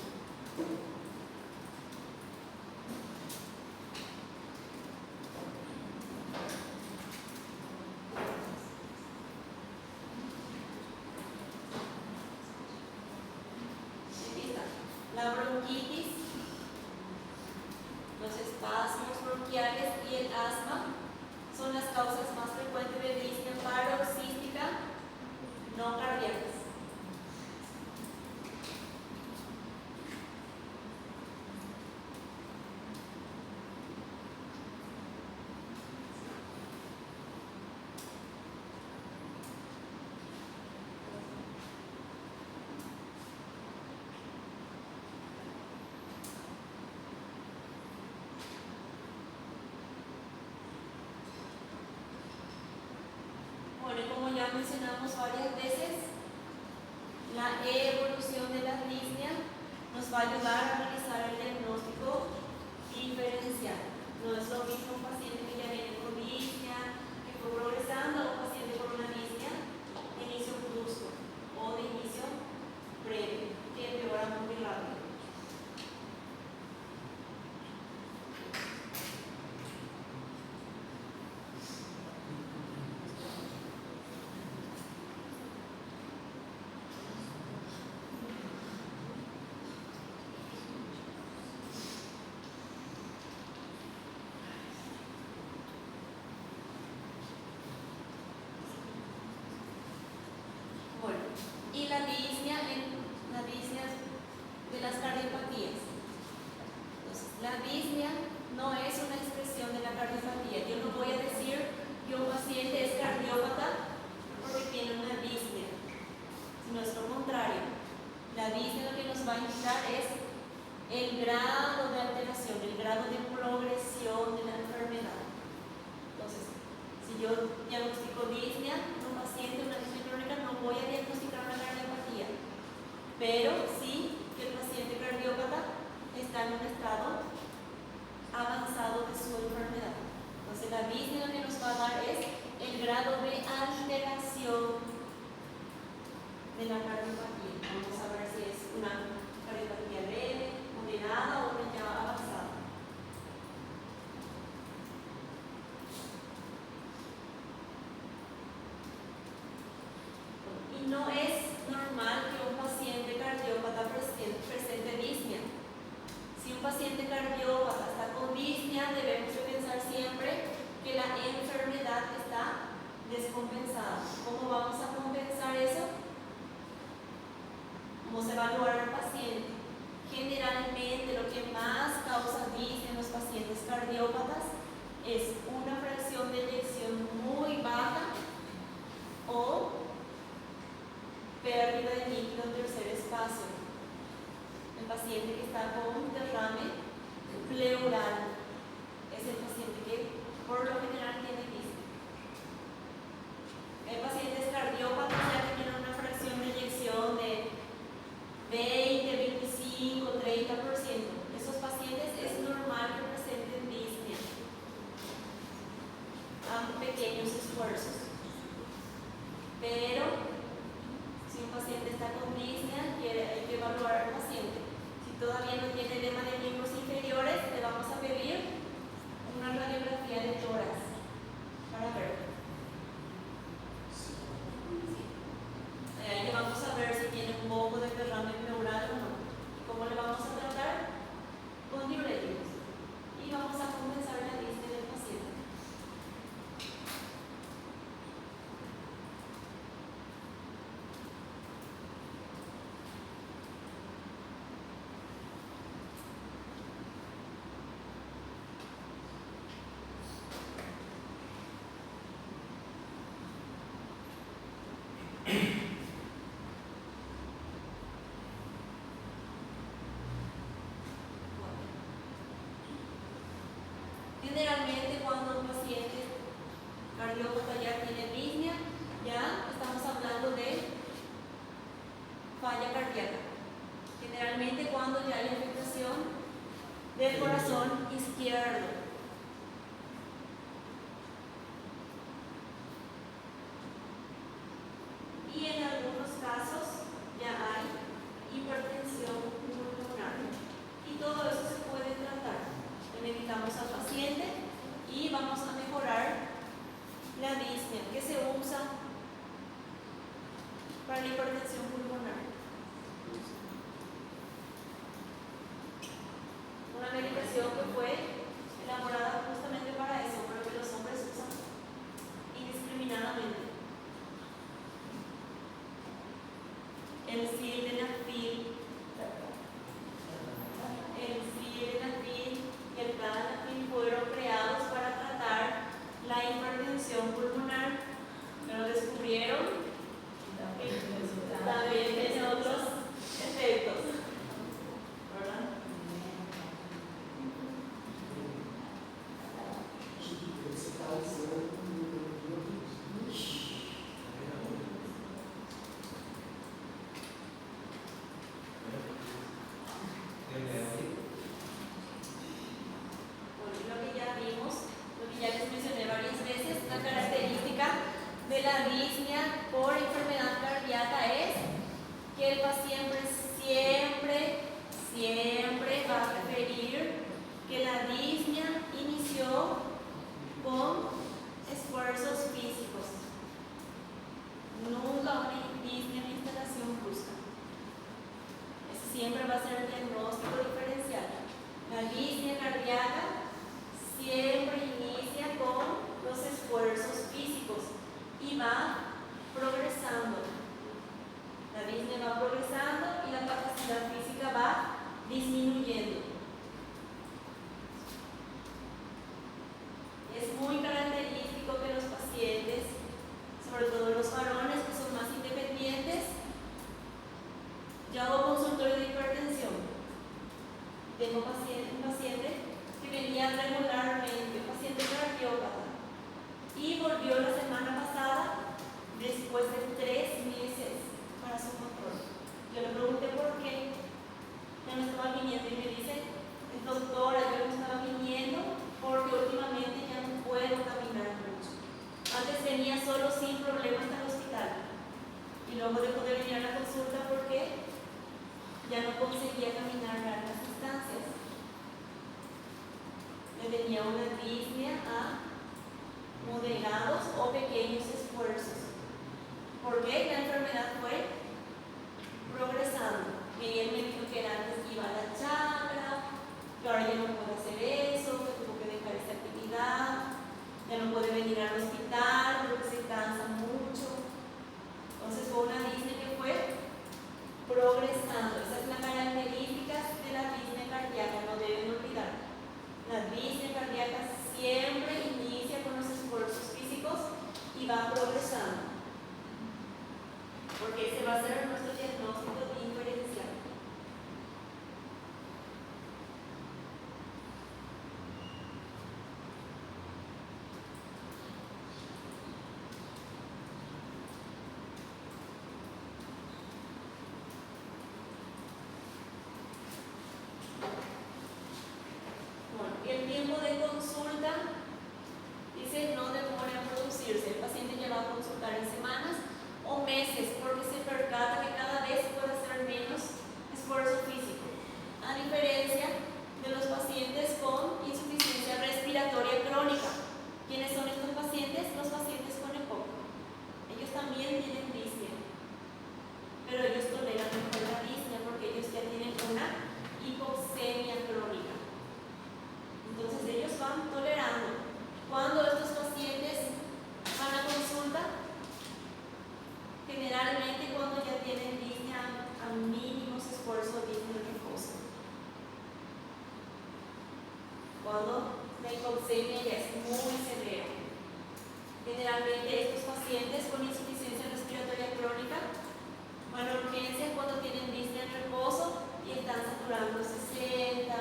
Aquí está. La bronquitis, los espasmos bronquiales y el asma son las causas más frecuentes de disnea paroxística no cardíacas. mencionamos varias veces, la evolución de la disnea nos va a ayudar a realizar el diagnóstico diferencial. No es lo mismo un paciente que ya viene con disnea, que fue progresando, a un paciente con una disnea de inicio brusco o de inicio breve, que empeora muy rápido. Bueno, y la disnea de las cardiopatías. Entonces, la disnea no es una expresión de la cardiopatía. Yo no voy a decir que un paciente es cardiópata porque tiene una disnea, sino es lo contrario. La disnea lo que nos va a indicar es el grado de alteración, el grado de progresión de la enfermedad. Entonces, si yo diagnostico disnea en un paciente, una disnea crónica, no voy a diagnosticar una cardiopatía, pero sí que el paciente cardiópata está en un estado avanzado de su enfermedad. Entonces, la disnea lo que nos va a dar es el grado de alteración de la cardiopatía. Vamos a ver si es una cardiopatía leve, moderada o una ya avanzada. Y no es normal que un paciente cardiópata presente disnea. Si un paciente cardiópata está con disnea, debemos de pensar siempre que la enfermedad está descompensada. ¿Cómo vamos a compensar eso? Vamos a evaluar al paciente. Generalmente lo que más causa disnea en los pacientes cardiópatas es una fracción de eyección muy baja o pérdida de líquido en tercer espacio. El paciente que está con un derrame pleural es el paciente que por lo general tiene disnea. Hay pacientes cardiópatas ya que tienen una fracción de eyección de 20, 25, 30%. Esos pacientes es normal que presenten disnea a pequeños esfuerzos. Pero si un paciente está con disnea, hay que evaluar al paciente. Si todavía no tiene edema de miembros inferiores, le vamos a pedir una radiografía de tórax para ver. Ahí le vamos a ver si tiene un poco de derrame pleural o no. ¿Cómo le vamos a tratar? Con diuréticos. Y vamos a compensar la disnea del paciente. Generalmente cuando un paciente cardiópata ya tiene disnea, ya estamos hablando de falla cardíaca. Generalmente cuando ya hay afectación del corazón izquierdo. Y en algunos casos ya hay hipertensión pulmonar. Y todo eso se puede tratar. Le medicamos al paciente y vamos a mejorar la disnea que se usa para la hipertensión pulmonar. Una medicación que fue elaborada justamente para eso, pero que los hombres usan indiscriminadamente. El sildenafil, y el tadalafil fueron creados para tratar la hipertensión pulmonar, pero descubrieron que también tiene otros efectos, ¿verdad? regularmente, un paciente cardiópata, y volvió la semana pasada después de 3 meses para su control. Yo le pregunté por qué ya no estaba viniendo y me dice, doctora, yo no estaba viniendo porque últimamente ya no puedo caminar mucho. Antes venía solo sin problemas al hospital y luego dejó de venir a la consulta porque ya no conseguía caminar largas distancias. Le tenía una disnea a moderados o pequeños esfuerzos. ¿Por qué? La enfermedad fue progresando. Y él me dijo que antes iba a la chakra, que ahora ya no puede hacer eso, que tuvo que dejar esa actividad, ya no puede venir al hospital porque se cansa mucho. Entonces fue una disnea que fue progresando. Esa es la característica de la disnea cardíaca, no deben olvidar. La disnea cardíaca siempre inicia con los esfuerzos físicos y va progresando, porque ese va a ser nuestro diagnóstico diferencial. Y el tiempo de consulta, dice, no demora en producirse. El paciente ya va a consultar en semanas o meses porque se percata que cada vez puede hacer menos esfuerzo físico. A diferencia de los pacientes con insuficiencia respiratoria crónica. ¿Quiénes son estos pacientes? Los pacientes con EPOC. Ellos también tienen disnea, pero ellos toleran mejor la disnea porque ellos ya tienen una hipoxemia crónica. Entonces ellos van tolerando. Cuando estos pacientes van a consulta, generalmente cuando ya tienen disnea a mínimos esfuerzos, disnea de reposo. Cuando la hipoxemia ya es muy severa. Generalmente estos pacientes con insuficiencia respiratoria crónica van a urgencia cuando tienen disnea en reposo y están saturando 60,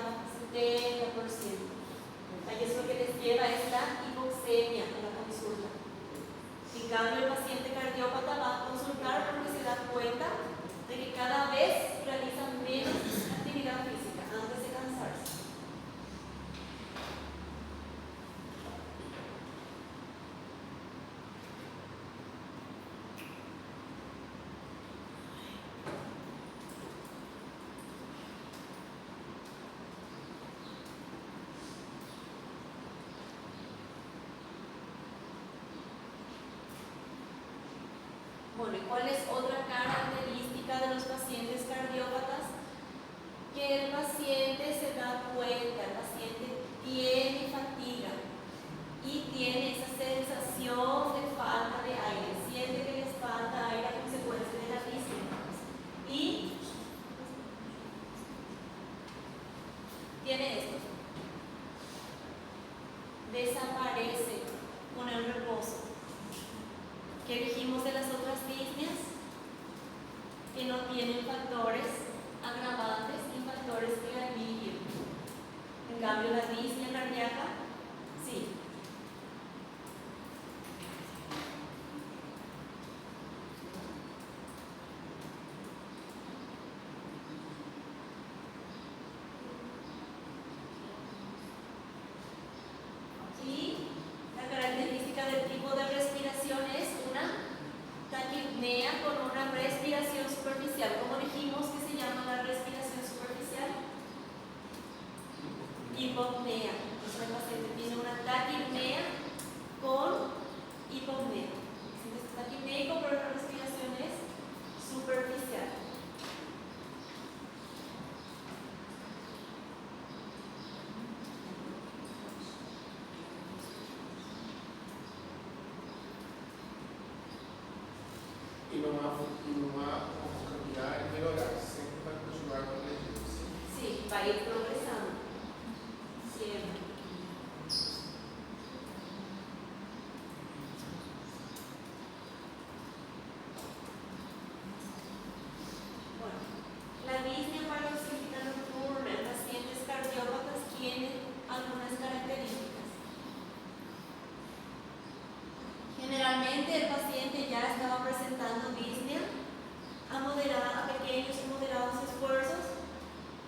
70%. Ahí es lo que les lleva a esta hipoxemia en la consulta. En cambio, el paciente cardiópata va a consultar porque se da cuenta de que cada vez realizan menos actividad física antes de cansarse. Bueno, ¿y cuál es otra característica de los pacientes cardiópatas? Que el paciente se da cuenta, el paciente tiene fatiga y tiene esa sensación de falta de aire, siente que les falta aire a consecuencia de la disnea y tiene esto, desaparece con el reposo. ¿Qué dijimos de las otras disneas? Que no tienen factores agravantes ni factores que la alivien. En cambio, la disnea cardíaca, sí. Y la característica del tipo de respiración es una taquipnea con una respiración superficial. ¿Cómo dijimos que se llama la respiración superficial? Hipopnea. Es Generalmente el paciente ya estaba presentando disnea a pequeños y moderados esfuerzos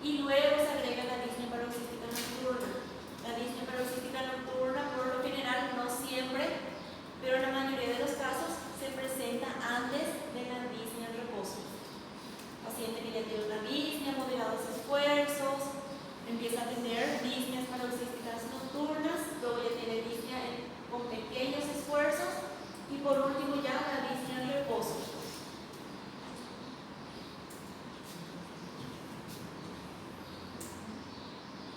y luego se agrega la disnea paroxística nocturna. La disnea paroxística nocturna, por lo general, no siempre, pero en la mayoría de los casos se presenta antes de la disnea en reposo. Paciente que ya tiene una disnea, moderados esfuerzos, empieza a tener disneas paroxísticas nocturnas, luego ya tiene disnea con pequeños esfuerzos y por último ya la disnea en reposo.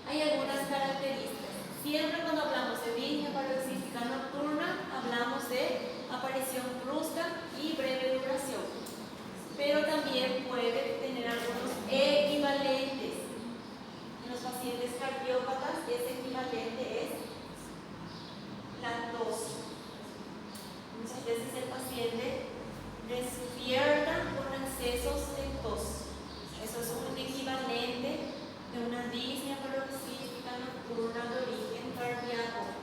Hay algunas características. Siempre cuando hablamos de disnea paroxística nocturna, hablamos de aparición brusca y breve duración. Pero también puede tener algunos equivalentes. En los pacientes cardiópatas, ese equivalente es la tos. Muchas veces el paciente despierta con excesos de tos. Eso es un equivalente de una disnea paroxística nocturna de origen cardíaco.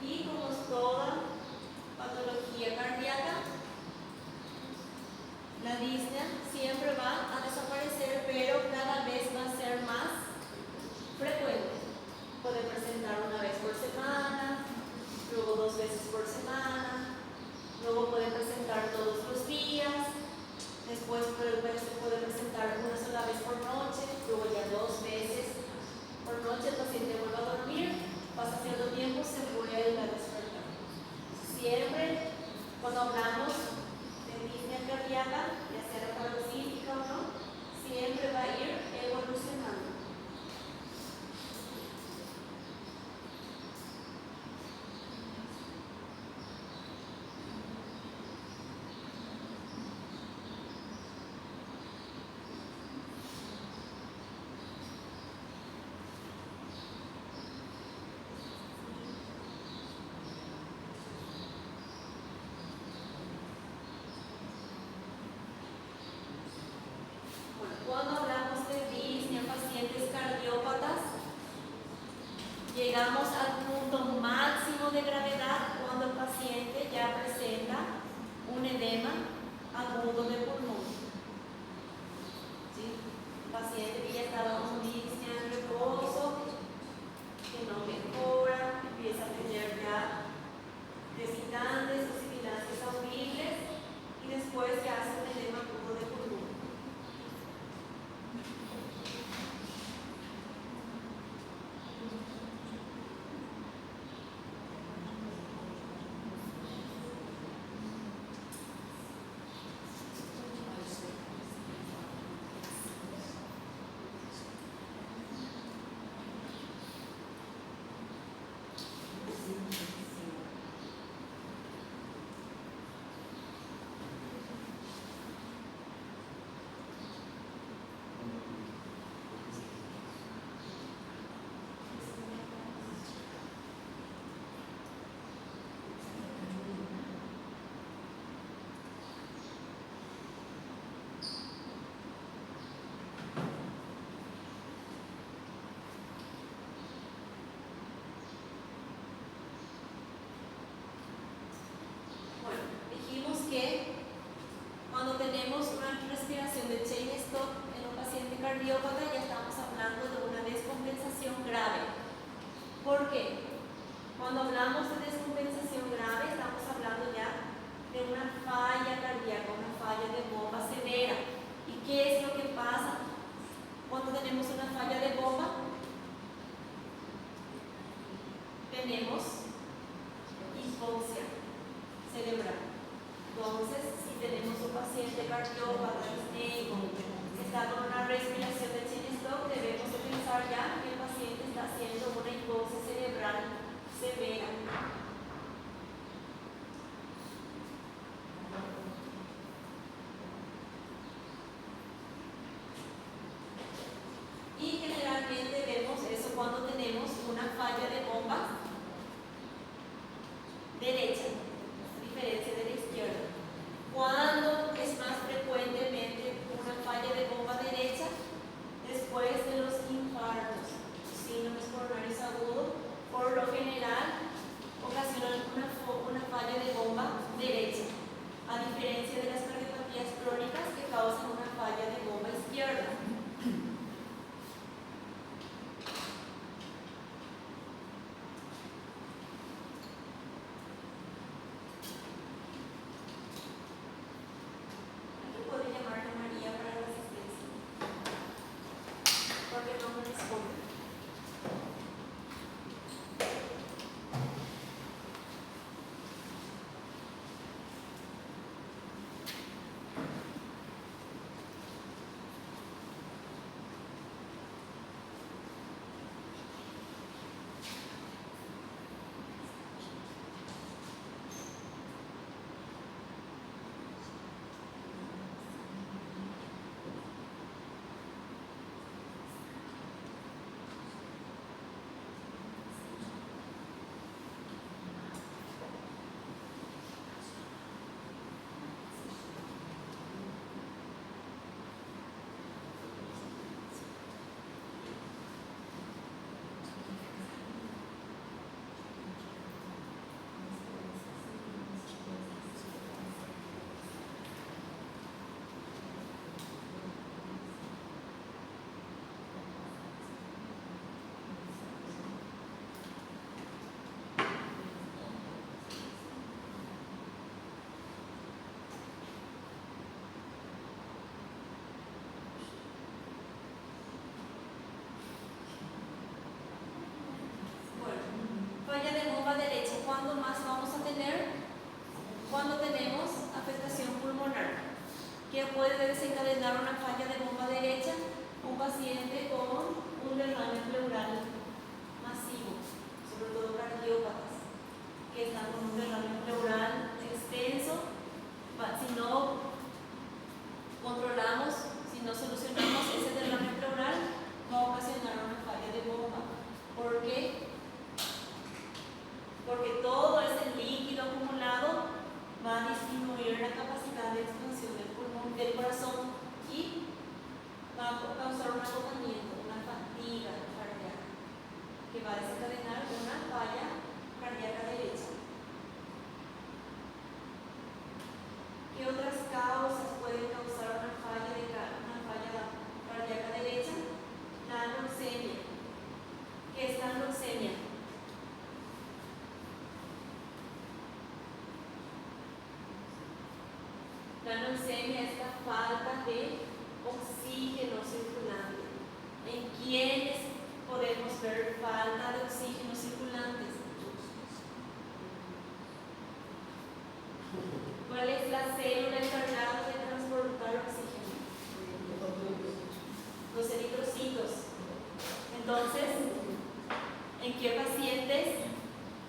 Y como es toda patología cardíaca, la disnea siempre va a desaparecer, pero cada vez va a ser más frecuente. Puede presentar una vez por semana, luego 2 veces por semana, luego puede presentar todos los días, después puede presentar una sola vez por noche, luego ya 2 veces por noche el paciente vuelve a dormir, pasa cierto tiempo, se vuelve a despertar. Siempre cuando hablamos de disnea cardíaca, ya sea paroxística o no, siempre va a ir evolucionando. Cuando hablamos de disnea en pacientes cardiópatas, llegamos al punto máximo de gravedad cuando el paciente ya presenta un edema agudo de pulmón. ¿Sí? El paciente que ya estaba con disnea en reposo, que no mejora, empieza a tener ya deslizantes o sibilancias audibles y después ya hace un edema agudo de pulmón. Que cuando tenemos una respiración de Cheyne-Stokes en un paciente cardiópata ya estamos hablando de una descompensación grave. ¿Por qué? Cuando hablamos de descompensación grave estamos hablando ya de una falla cardíaca, una falla de bomba severa. ¿Y qué es lo que pasa cuando tenemos una falla de bomba? Tenemos hipoxia cerebral. Entonces, si tenemos un paciente cardiópata disneico que está con una respiración de Cheyne-Stokes, debemos de pensar ya que el paciente está haciendo una hipoxia cerebral severa. Y generalmente vemos eso cuando tenemos una falla de bomba derecha, a diferencia de la izquierda. Cuando es más frecuentemente una falla de bomba derecha, después de los infartos, síndromes coronarios agudos, por lo general ocasionan una falla de bomba derecha, a diferencia de las cardiopatías crónicas que causan una falla de bomba izquierda. Aquí puedo llamar a María para la asistencia, porque no me responde. Falla de bomba derecha, ¿cuándo más vamos a tener? Cuando tenemos afectación pulmonar, que puede desencadenar una falla de bomba derecha, un paciente con un derrame pleural masivo, sobre todo cardiópatas, que están con un derrame pleural extenso. Si no controlamos, si no solucionamos ese derrame pleural, va a ocasionar una falla de bomba. ¿Por qué? Porque todo ese líquido acumulado va a disminuir la capacidad de expansión del pulmón, del corazón, y va a causar un agotamiento, una fatiga cardíaca, que va a desencadenar una falla cardíaca derecha. ¿Qué otras causas pueden causar una falla cardíaca derecha? La anoxemia. ¿Qué es la anoxemia? La anoxemia es la falta de oxígeno circulante. ¿En quiénes podemos ver falta de oxígeno circulante? ¿Cuál es la célula encargada de transportar oxígeno? Los eritrocitos. Entonces, ¿en qué pacientes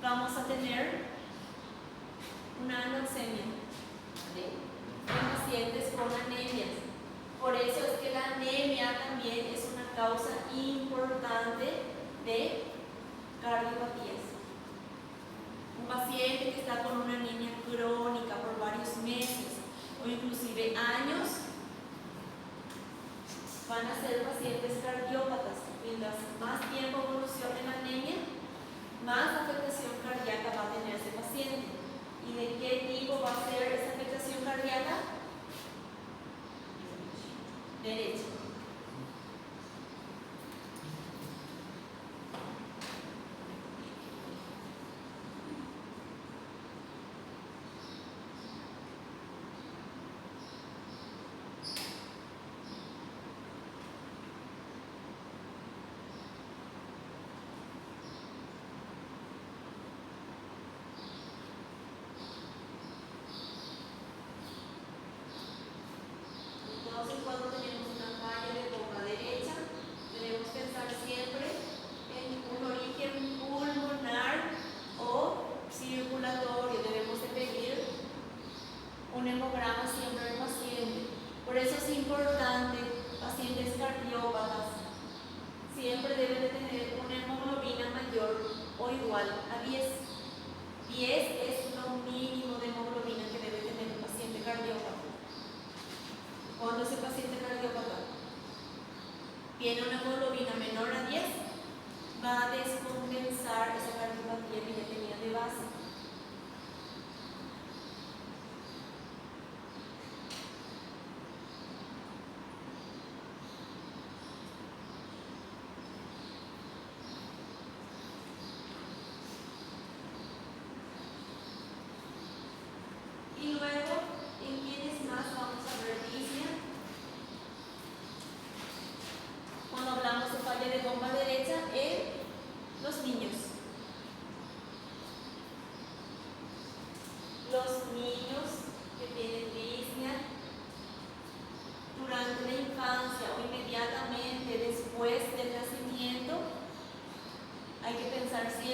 vamos a tener una anoxemia? En pacientes con anemias. Por eso es que la anemia también es una causa importante de cardiopatías. Un paciente que está con una anemia crónica por varios meses o inclusive años van a ser pacientes cardiópatas. Mientras más tiempo evolucione la anemia, más afectación cardíaca va a tener ese paciente. ¿Y de qué tipo va a ser esa afectación cardíaca? Derecha. Entonces, cuando tenemos una falla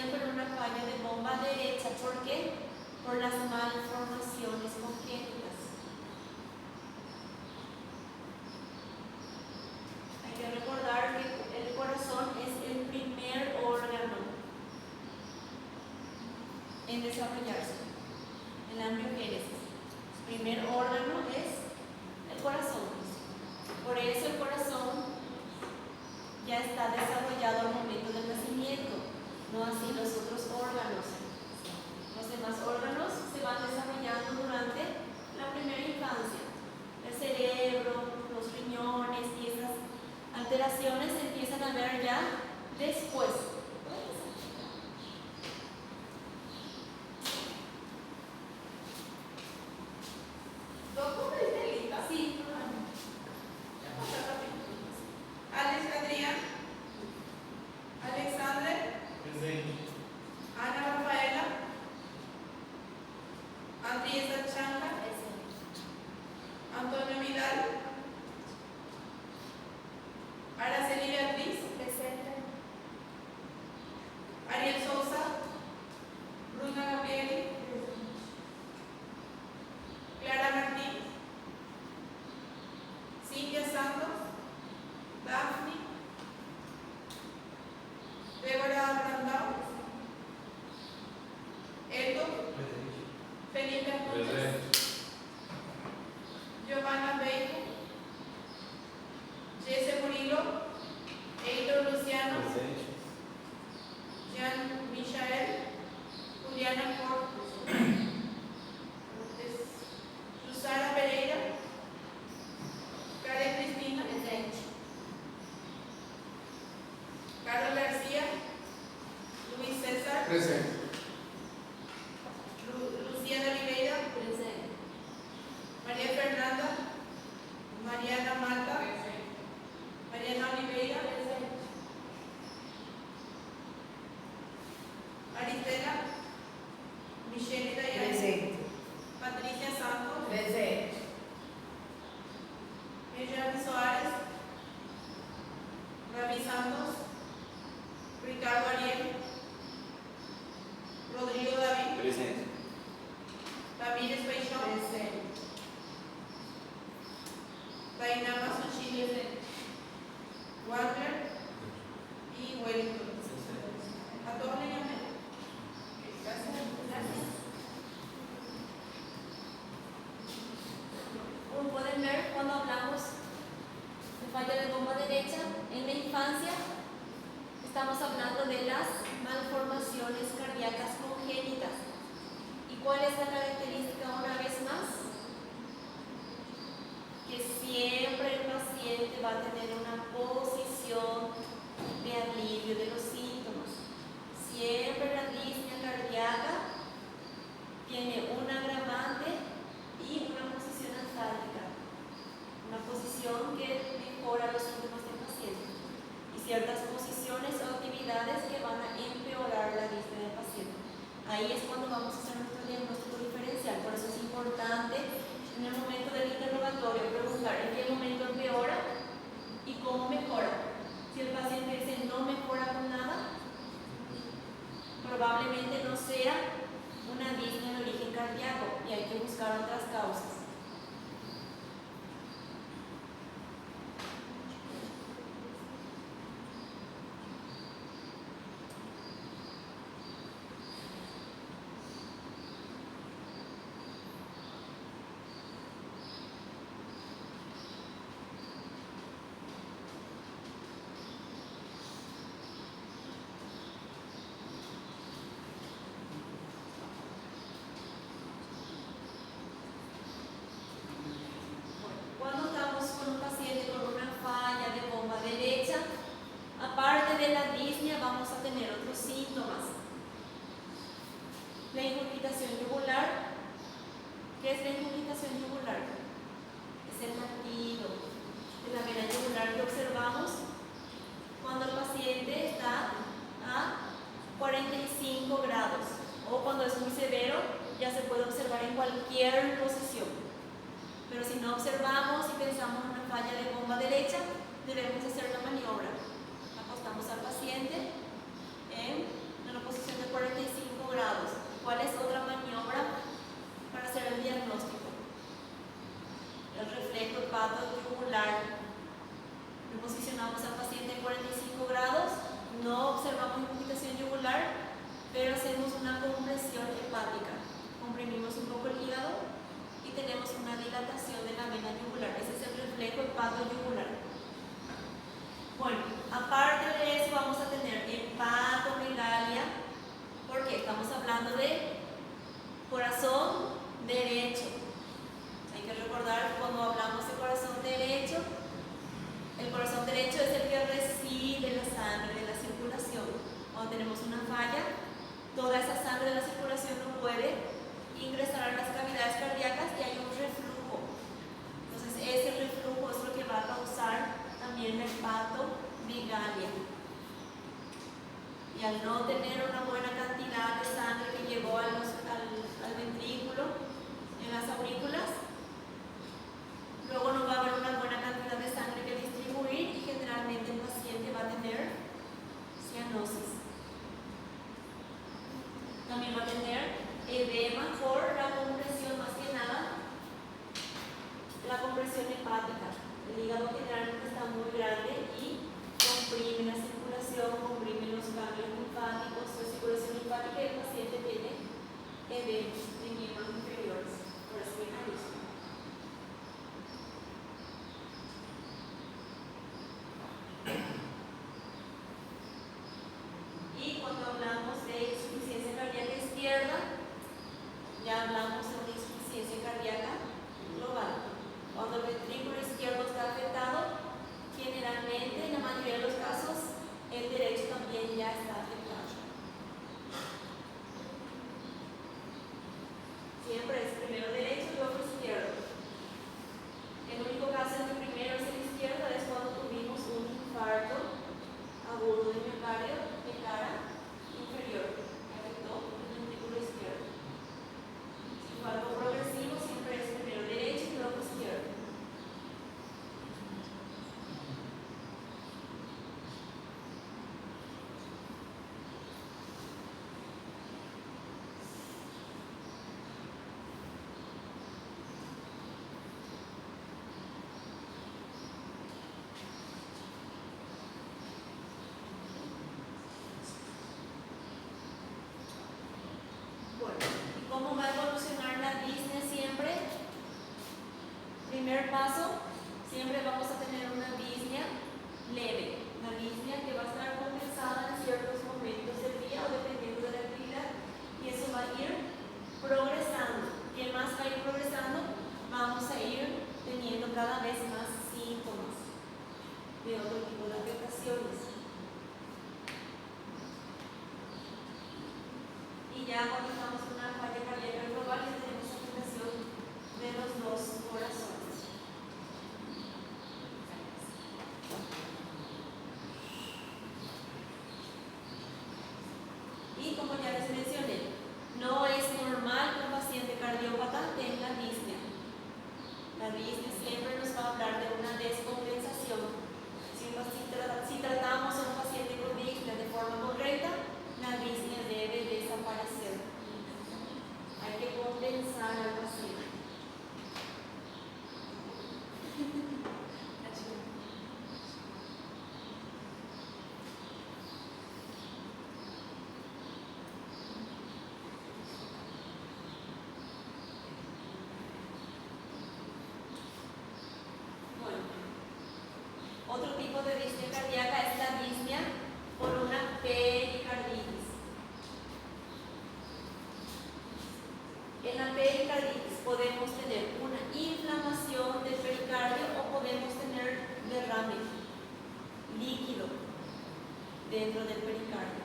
siempre una falla de bomba derecha. ¿Por qué? Por las malformaciones congénitas. Hay que recordar que el corazón es el primer órgano en desarrollarse, en la embriogénesis. El primer órgano es el corazón. Por eso el corazón ya está desarrollado al momento del nacimiento, no así los otros órganos. Los demás órganos se van desarrollando durante la primera infancia. El cerebro, los riñones y esas alteraciones se empiezan a ver ya después. Sí. Alex Adrián, Alexander, Presente. Ana Rafaela, Andriesa Changa, Antonio Vidal, Araceli Beatriz, Ariel Sousa, Bruna Gabrieli, Clara Martín, Cintia Santos, Daphne, Débora Brandao, Edo, Felipe Montes, Giovanna Bacon, Jesse Murillo, Heitor Luciano, Jean Michael, Juliana Cortes, Susana Pereira, Karen Cristina, Carlos García, Luis César, Presente. Luciana Oliveira, María Fernanda, Mariana Marta, Mariana Oliveira, Maristela, Michelle Dayan, Patricia Santos, Benjamin Soares, Ravi Santos, Ricardo Ariel, Rodrigo David, Presente. Ramírez Peixón, Taina Masuchili, Wagner y Wellington. ¿A todos le llamé? Gracias. Como pueden ver, cuando hablamos de falla de bomba derecha en la infancia, estamos hablando de las malformaciones cardíacas congénitas. ¿Y cuál es la característica una vez más? Que siempre el paciente va a tener una posición de alivio de los síntomas. Siempre la disnea cardíaca tiene un agravante y una posición astálgica, una posición que mejora los síntomas del paciente, y ciertas posiciones o actividades que van a empeorar la disnea del paciente. Ahí es cuando vamos a hacer nuestro diagnóstico diferencial. Por eso es importante en el momento del interrogatorio preguntar en qué momento empeora y cómo mejora. Si el paciente dice no mejora con nada, probablemente no sea una disnea de origen cardíaco y hay que buscar otras causas. Cuando estamos con un paciente con una falla de bomba derecha, aparte de la disnea vamos a tener otros síntomas. La ingurgitación yugular. ¿Qué es la ingurgitación yugular? Es el latido de la vena yugular que observamos cuando el paciente está a 45 grados, o cuando es muy severo ya se puede observar en cualquier posición. Pero si no observamos y pensamos en una falla de bomba derecha, debemos hacer la maniobra. Acostamos al paciente en una posición de pero hacemos una compresión hepática. Comprimimos un poco el hígado y tenemos una dilatación de la vena yugular. Ese es el reflejo hepatoyugular. Bueno, aparte de eso vamos a tener hepatomegalia, porque estamos hablando de corazón derecho. Hay que recordar que cuando hablamos de corazón derecho, el corazón derecho es el que recibe la sangre de la circulación. Cuando tenemos una falla, toda esa sangre de la circulación no puede ingresar a las cavidades cardíacas y hay un reflujo. Entonces ese reflujo es lo que va a causar también la hepatomegalia. Y al no tener una buena cantidad de sangre que llegó al ventrículo, en las aurículas, luego no va a haber una buena cantidad de sangre que distribuir y generalmente el paciente va a tener cianosis. También va a tener edema por la compresión, más que nada la compresión hepática. El hígado generalmente está muy grande y comprime la circulación, comprime los ganglios linfáticos, la circulación linfática, y el paciente tiene edema de miembros inferiores por ese mecanismo. Y cuando hablamos de insuficiencia cardíaca izquierda, ya hablamos de una insuficiencia cardíaca global. Cuando el ventrículo izquierdo está afectado, generalmente, en la mayoría de los casos, el derecho también ya está afectado. Siempre es primero derecho y luego izquierdo. El único caso en que primero es el izquierdo es cuando tuvimos un infarto agudo de miocardio de cara inferior, que afectó el ventrículo izquierdo. Si fue algo progresivo, siempre es primero derecho y luego izquierdo. ¿Cómo va a evolucionar la disnea siempre? Primer paso, siempre vamos a tener una disnea leve, una disnea que va a estar compensada en ciertos momentos del día o dependiendo de la actividad, y eso va a ir progresando. Y más va a ir progresando, vamos a ir teniendo cada vez más síntomas de otro tipo de afectaciones. Y ya cuando estamos en una falla cardíaca global, ya tenemos afectación de los dos corazones. Y como ya les mencioné, no es normal que un paciente cardiópata tenga disnea. La disnea siempre nos va a hablar de una descompensación. Si tratamos a un paciente con disnea de forma correcta, la disnea debe desaparecer. Hay que compensar al paciente. Bueno, otro tipo de disnea cardíaca es la disnea por una pericarditis. En la pericarditis podemos tener una inflamación del pericardio o podemos tener derrame líquido dentro del pericardio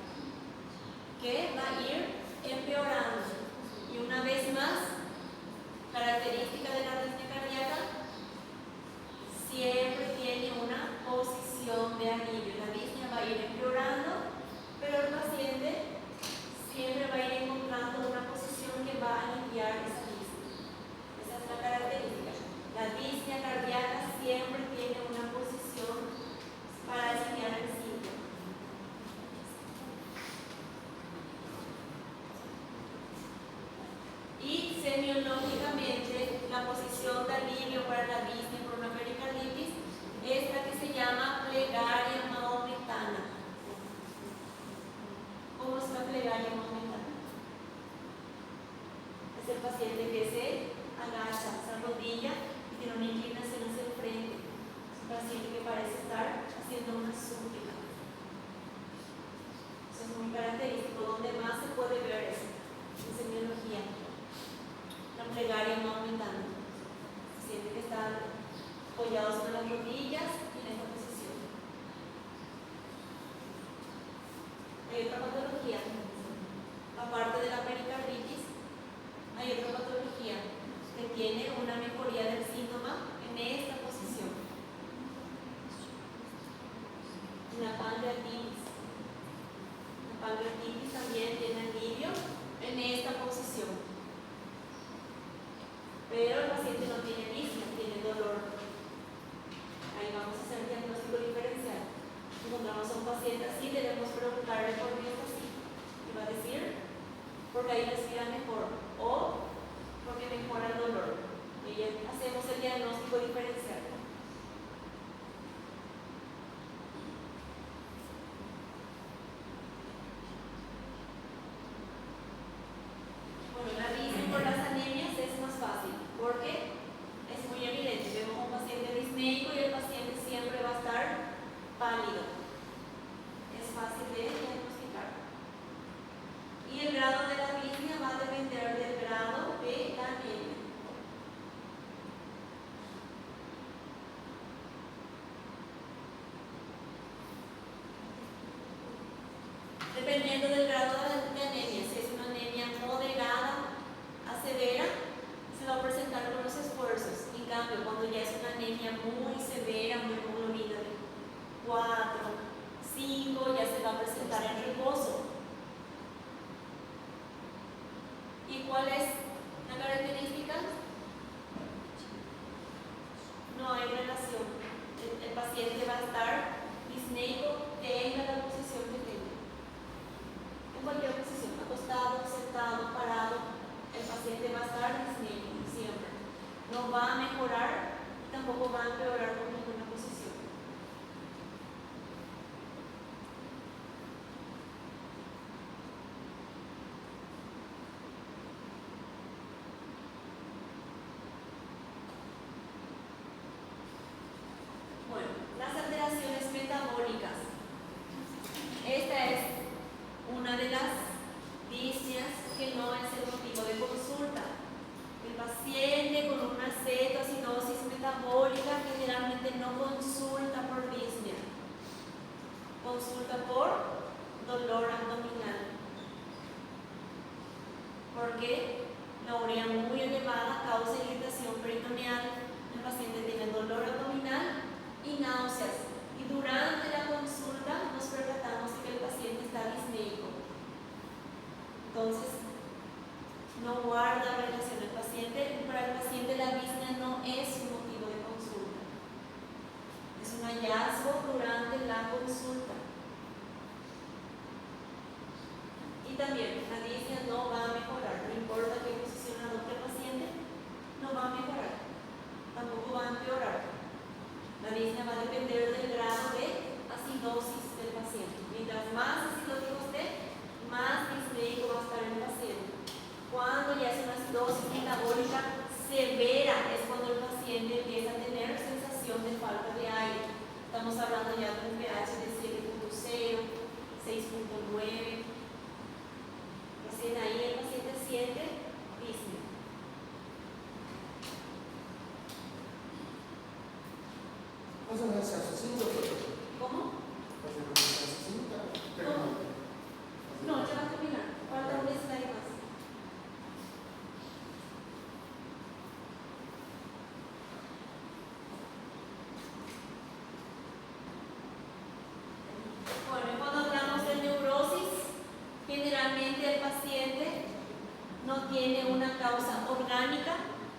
que va a ir empeorando. Y una vez más, característica de la disnea cardíaca, siempre tiene una posición de alivio. La disnea va a ir empeorando, pero el paciente siempre va a ir encontrando una posición que va a aliviar esa disnea. Esa es la característica. La disnea cardíaca siempre tiene una posición para aliviar el síntoma. Y semiológicamente, la posición de alivio para la disnea por una pericarditis es la que se llama plegaria mahometana. el paciente que se agacha, se arrodilla y tiene una inclinación hacia el frente. Es un paciente que parece estar haciendo una súplica. Eso es muy característico. Donde más se puede ver es en semiología. La plegaria no aumentando. Se siente que están apoyados sobre las rodillas y en esta posición. Hay otra patología. Aparte de la pericarditis, hay otra patología que tiene una mejoría del síntoma en esta posición. La pancreatitis. La pancreatitis también tiene alivio en esta posición. Pero el paciente no tiene disnea, tiene dolor. Ahí vamos a hacer un diagnóstico diferencial. Si encontramos a un paciente así, debemos preguntarle por qué está así. Y va a decir, porque ahí respira mejor o porque mejora el dolor. Y ya hacemos el diagnóstico diferencial. Bueno, la risa por las anemias es más fácil porque es muy evidente. Vemos a un paciente disneico y el paciente siempre va a estar pálido. Es fácil de diagnosticar. Y el grado de la disnea va a depender del grado de la anemia. Dependiendo del grado de anemia, si es una anemia moderada a severa, se va a presentar con los esfuerzos. En cambio, cuando ya es una anemia muy severa, muy hemoglobina de 4, 5, ya se va a presentar en reposo. ¿Y cuál es la característica? No hay relación. El paciente va a estar disneico, tenga la posición que tenga. En cualquier posición, acostado, sentado, parado, el paciente va a estar disneico siempre. No va a mejorar y tampoco va a empeorar con ninguna posición. Bueno, las alteraciones metabólicas. Esta es una de las disneas que no es el motivo de consulta. El paciente con una cetoacidosis metabólica generalmente no consulta por disnea, consulta por dolor abdominal, porque la urea muy elevada causa irritación peritoneal. El paciente tiene dolor abdominal y náuseas, y durante la consulta nos percatamos de que el paciente está disneico. Entonces, no guarda relación. Para el paciente la disnea no es un motivo de consulta. Es un hallazgo durante la consulta. Y también la disnea no va a mejorar. No importa qué posición adopte el paciente, no va a mejorar. Tampoco va a empeorar. La disnea va a depender del grado de acidosis del paciente. Mientras más acidótico esté, más disneico va a estar el paciente. Cuando ya es una acidosis metabólica severa, es cuando el paciente empieza a tener sensación de falta de aire. Estamos hablando ya de un pH de 7.0, 6.9. Recién ahí el paciente siente disnea. ¿Vas a hacer así, doctor? ¿Cómo? ¿Vas a hacer así? No, ya va a terminar. Falta un slide más. Bueno, cuando hablamos de neurosis, generalmente el paciente no tiene una causa orgánica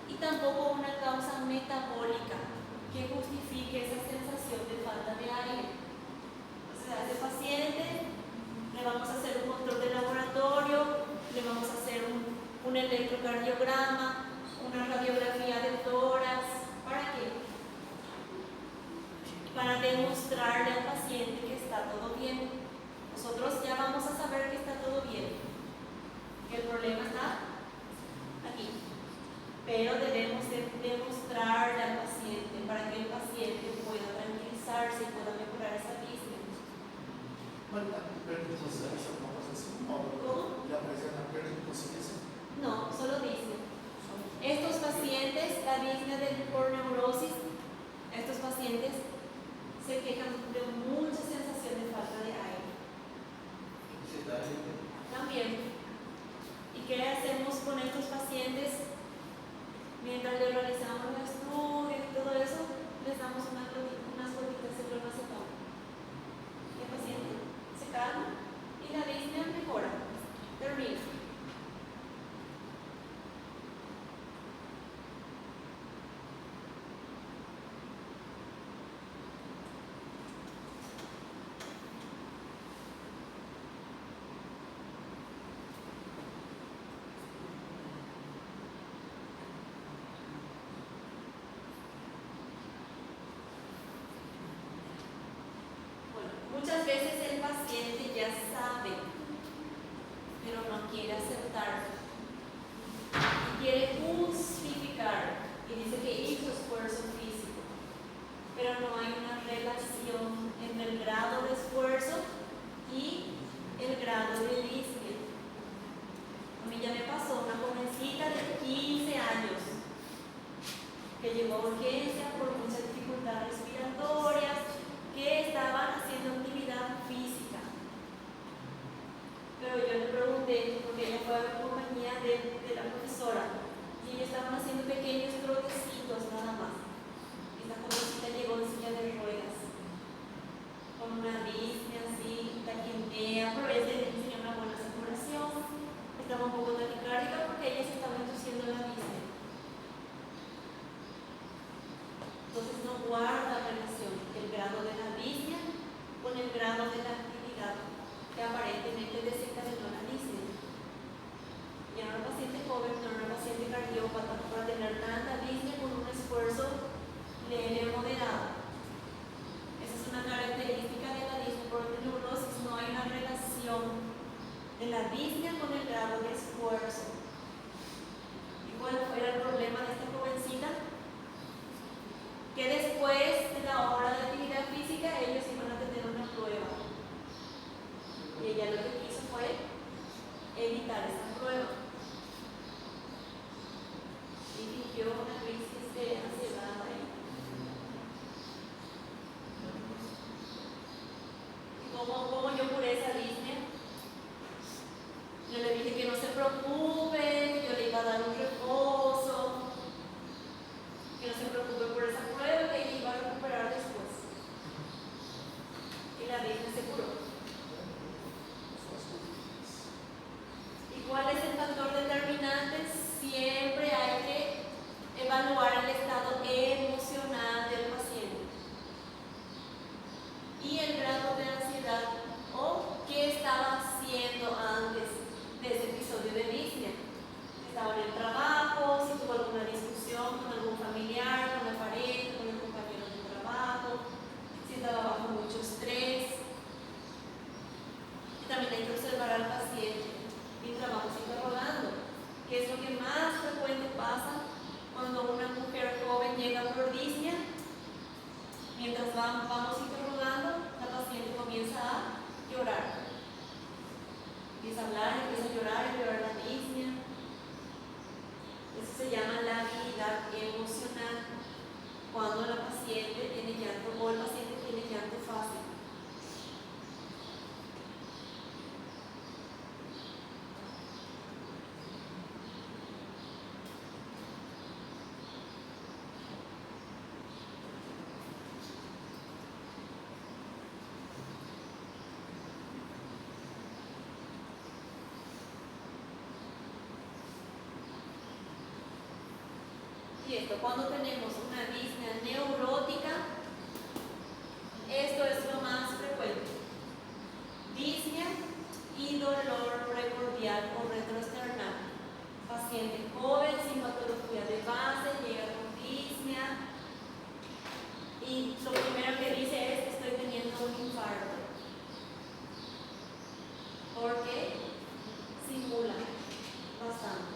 y tampoco una causa metabólica que justifique esa sensación de falta de aire. O sea, a ese paciente le vamos a hacer un control de laboratorio, le vamos a hacer un electrocardiograma, una radiografía de tórax. ¿Para qué? Para demostrarle al paciente que está todo bien. Nosotros ya vamos a saber que está todo bien, que el problema está aquí. perda de consciência, alguma coisa assim? ¿Cómo? ¿Le apresenta perda de consciência? No, solo disnea. Estos pacientes, la disnea por neurosis, estos pacientes se quejan de mucha sensación de falta de aire. También. ¿Y qué hacemos con estos pacientes? Mientras le realizamos el estudio y todo eso, les damos unas gotitas de clonazepam. El paciente se calma y la disnea mejora, termina. Muchas veces el paciente ya sabe, pero no quiere aceptarlo. Y quiere justificar y dice que hizo esfuerzo físico, pero no hay una relación entre el grado de esfuerzo y el grado de disnea. A mí ya me pasó una jovencita de 15 años que llegó a urgencia por muchas dificultades respiratorias, que estaban haciendo actividad física. Pero yo le pregunté, porque ella fue a la compañía de la profesora, y ellos estaban haciendo pequeños trotecitos nada más. Y esta jovencita llegó en silla de ruedas, con una disnea así, taquinea, pero ella tenía una buena saturación, estaba un poco taquicárdica porque ella se estaba induciendo la disnea. Entonces no guarda relación el grado de la disnea con el grado de la actividad que aparentemente desencadenó la disnea. Y era una paciente joven, no era una paciente cardiópata, para tener tanta disnea con un esfuerzo leve o moderado. Esa es una característica de la disnea por neurosis, no hay una relación de la disnea con el grado de esfuerzo. ¿Y cuál fue el problema de esta jovencita? Que después de la hora de actividad física ellos iban a tener una prueba y ella lo que quiso fue evitar esa prueba y fingió una crisis de ansiedad ahí. ¿Y cómo yo curé esa disnea? Yo le dije que no se preocupe, yo le iba a dar un reposo, que no se preocupe por esa prueba, que ella iba a recuperar después. Y la disnea se curó. ¿Y cuál es el factor determinante? Siempre hay que evaluar el estado emocional del paciente y el grado de ansiedad o qué estaba haciendo antes de ese episodio de disnea. Estaba en el trabajo, si tuvo alguna discusión con algún familiar, con la pareja, con el compañero de trabajo, si estaba bajo mucho estrés. Y también hay que observar al paciente. Mi trabajo es interrogando, que es lo que más frecuente pasa cuando una mujer joven llega por disnea. Mientras vamos interrogando, la paciente comienza a llorar. Empieza a hablar, empieza a llorar la disnea. Eso se llama la habilidad emocional, cuando la paciente tiene llanto o el paciente tiene llanto fácil. Y esto, cuando tenemos una disnea neurótica, esto es lo más frecuente. Disnea y dolor precordial o retroesternal. Paciente joven sin patología de base, llega con disnea y lo primero que dice es que estoy teniendo un infarto. Porque simula bastante.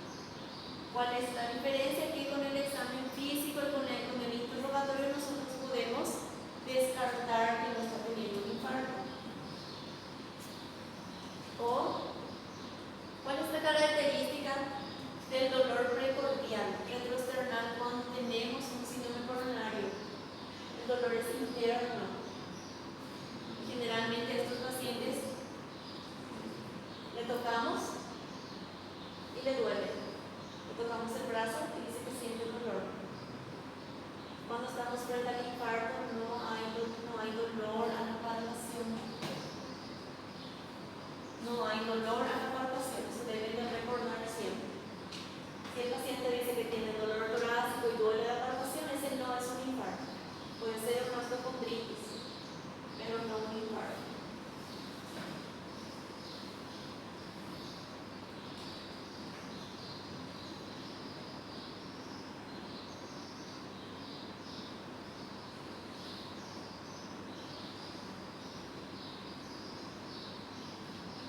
¿Cuál es la diferencia? Que con el examen físico y con el interrogatorio nosotros podemos descartar que no está teniendo un infarto. tocamos y le duele. Le tocamos el brazo y dice que siente dolor. Cuando estamos frente al infarto no hay dolor a la palpación. No hay dolor a la palpación, se debe de recordar siempre. Si el paciente dice que tiene dolor torácico y duele la palpación, ese no es un infarto. Puede ser una osteocondritis, pero no un infarto.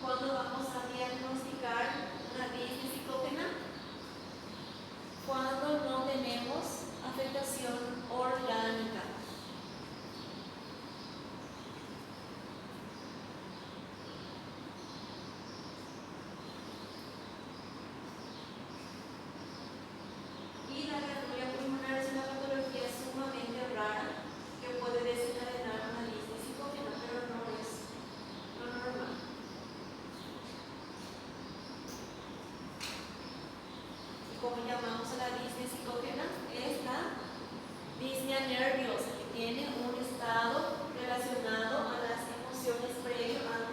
Cuando vamos a diagnosticar una disnea psicógena, cuando no tenemos afectación orgánica. Y la granulomía pulmonar es una patología sumamente rara que puede desencadenar una disnea psicógena, pero no es lo normal. Como llamamos a la disnea psicógena, es la disnea nerviosa, que tiene un estado relacionado a las emociones previas a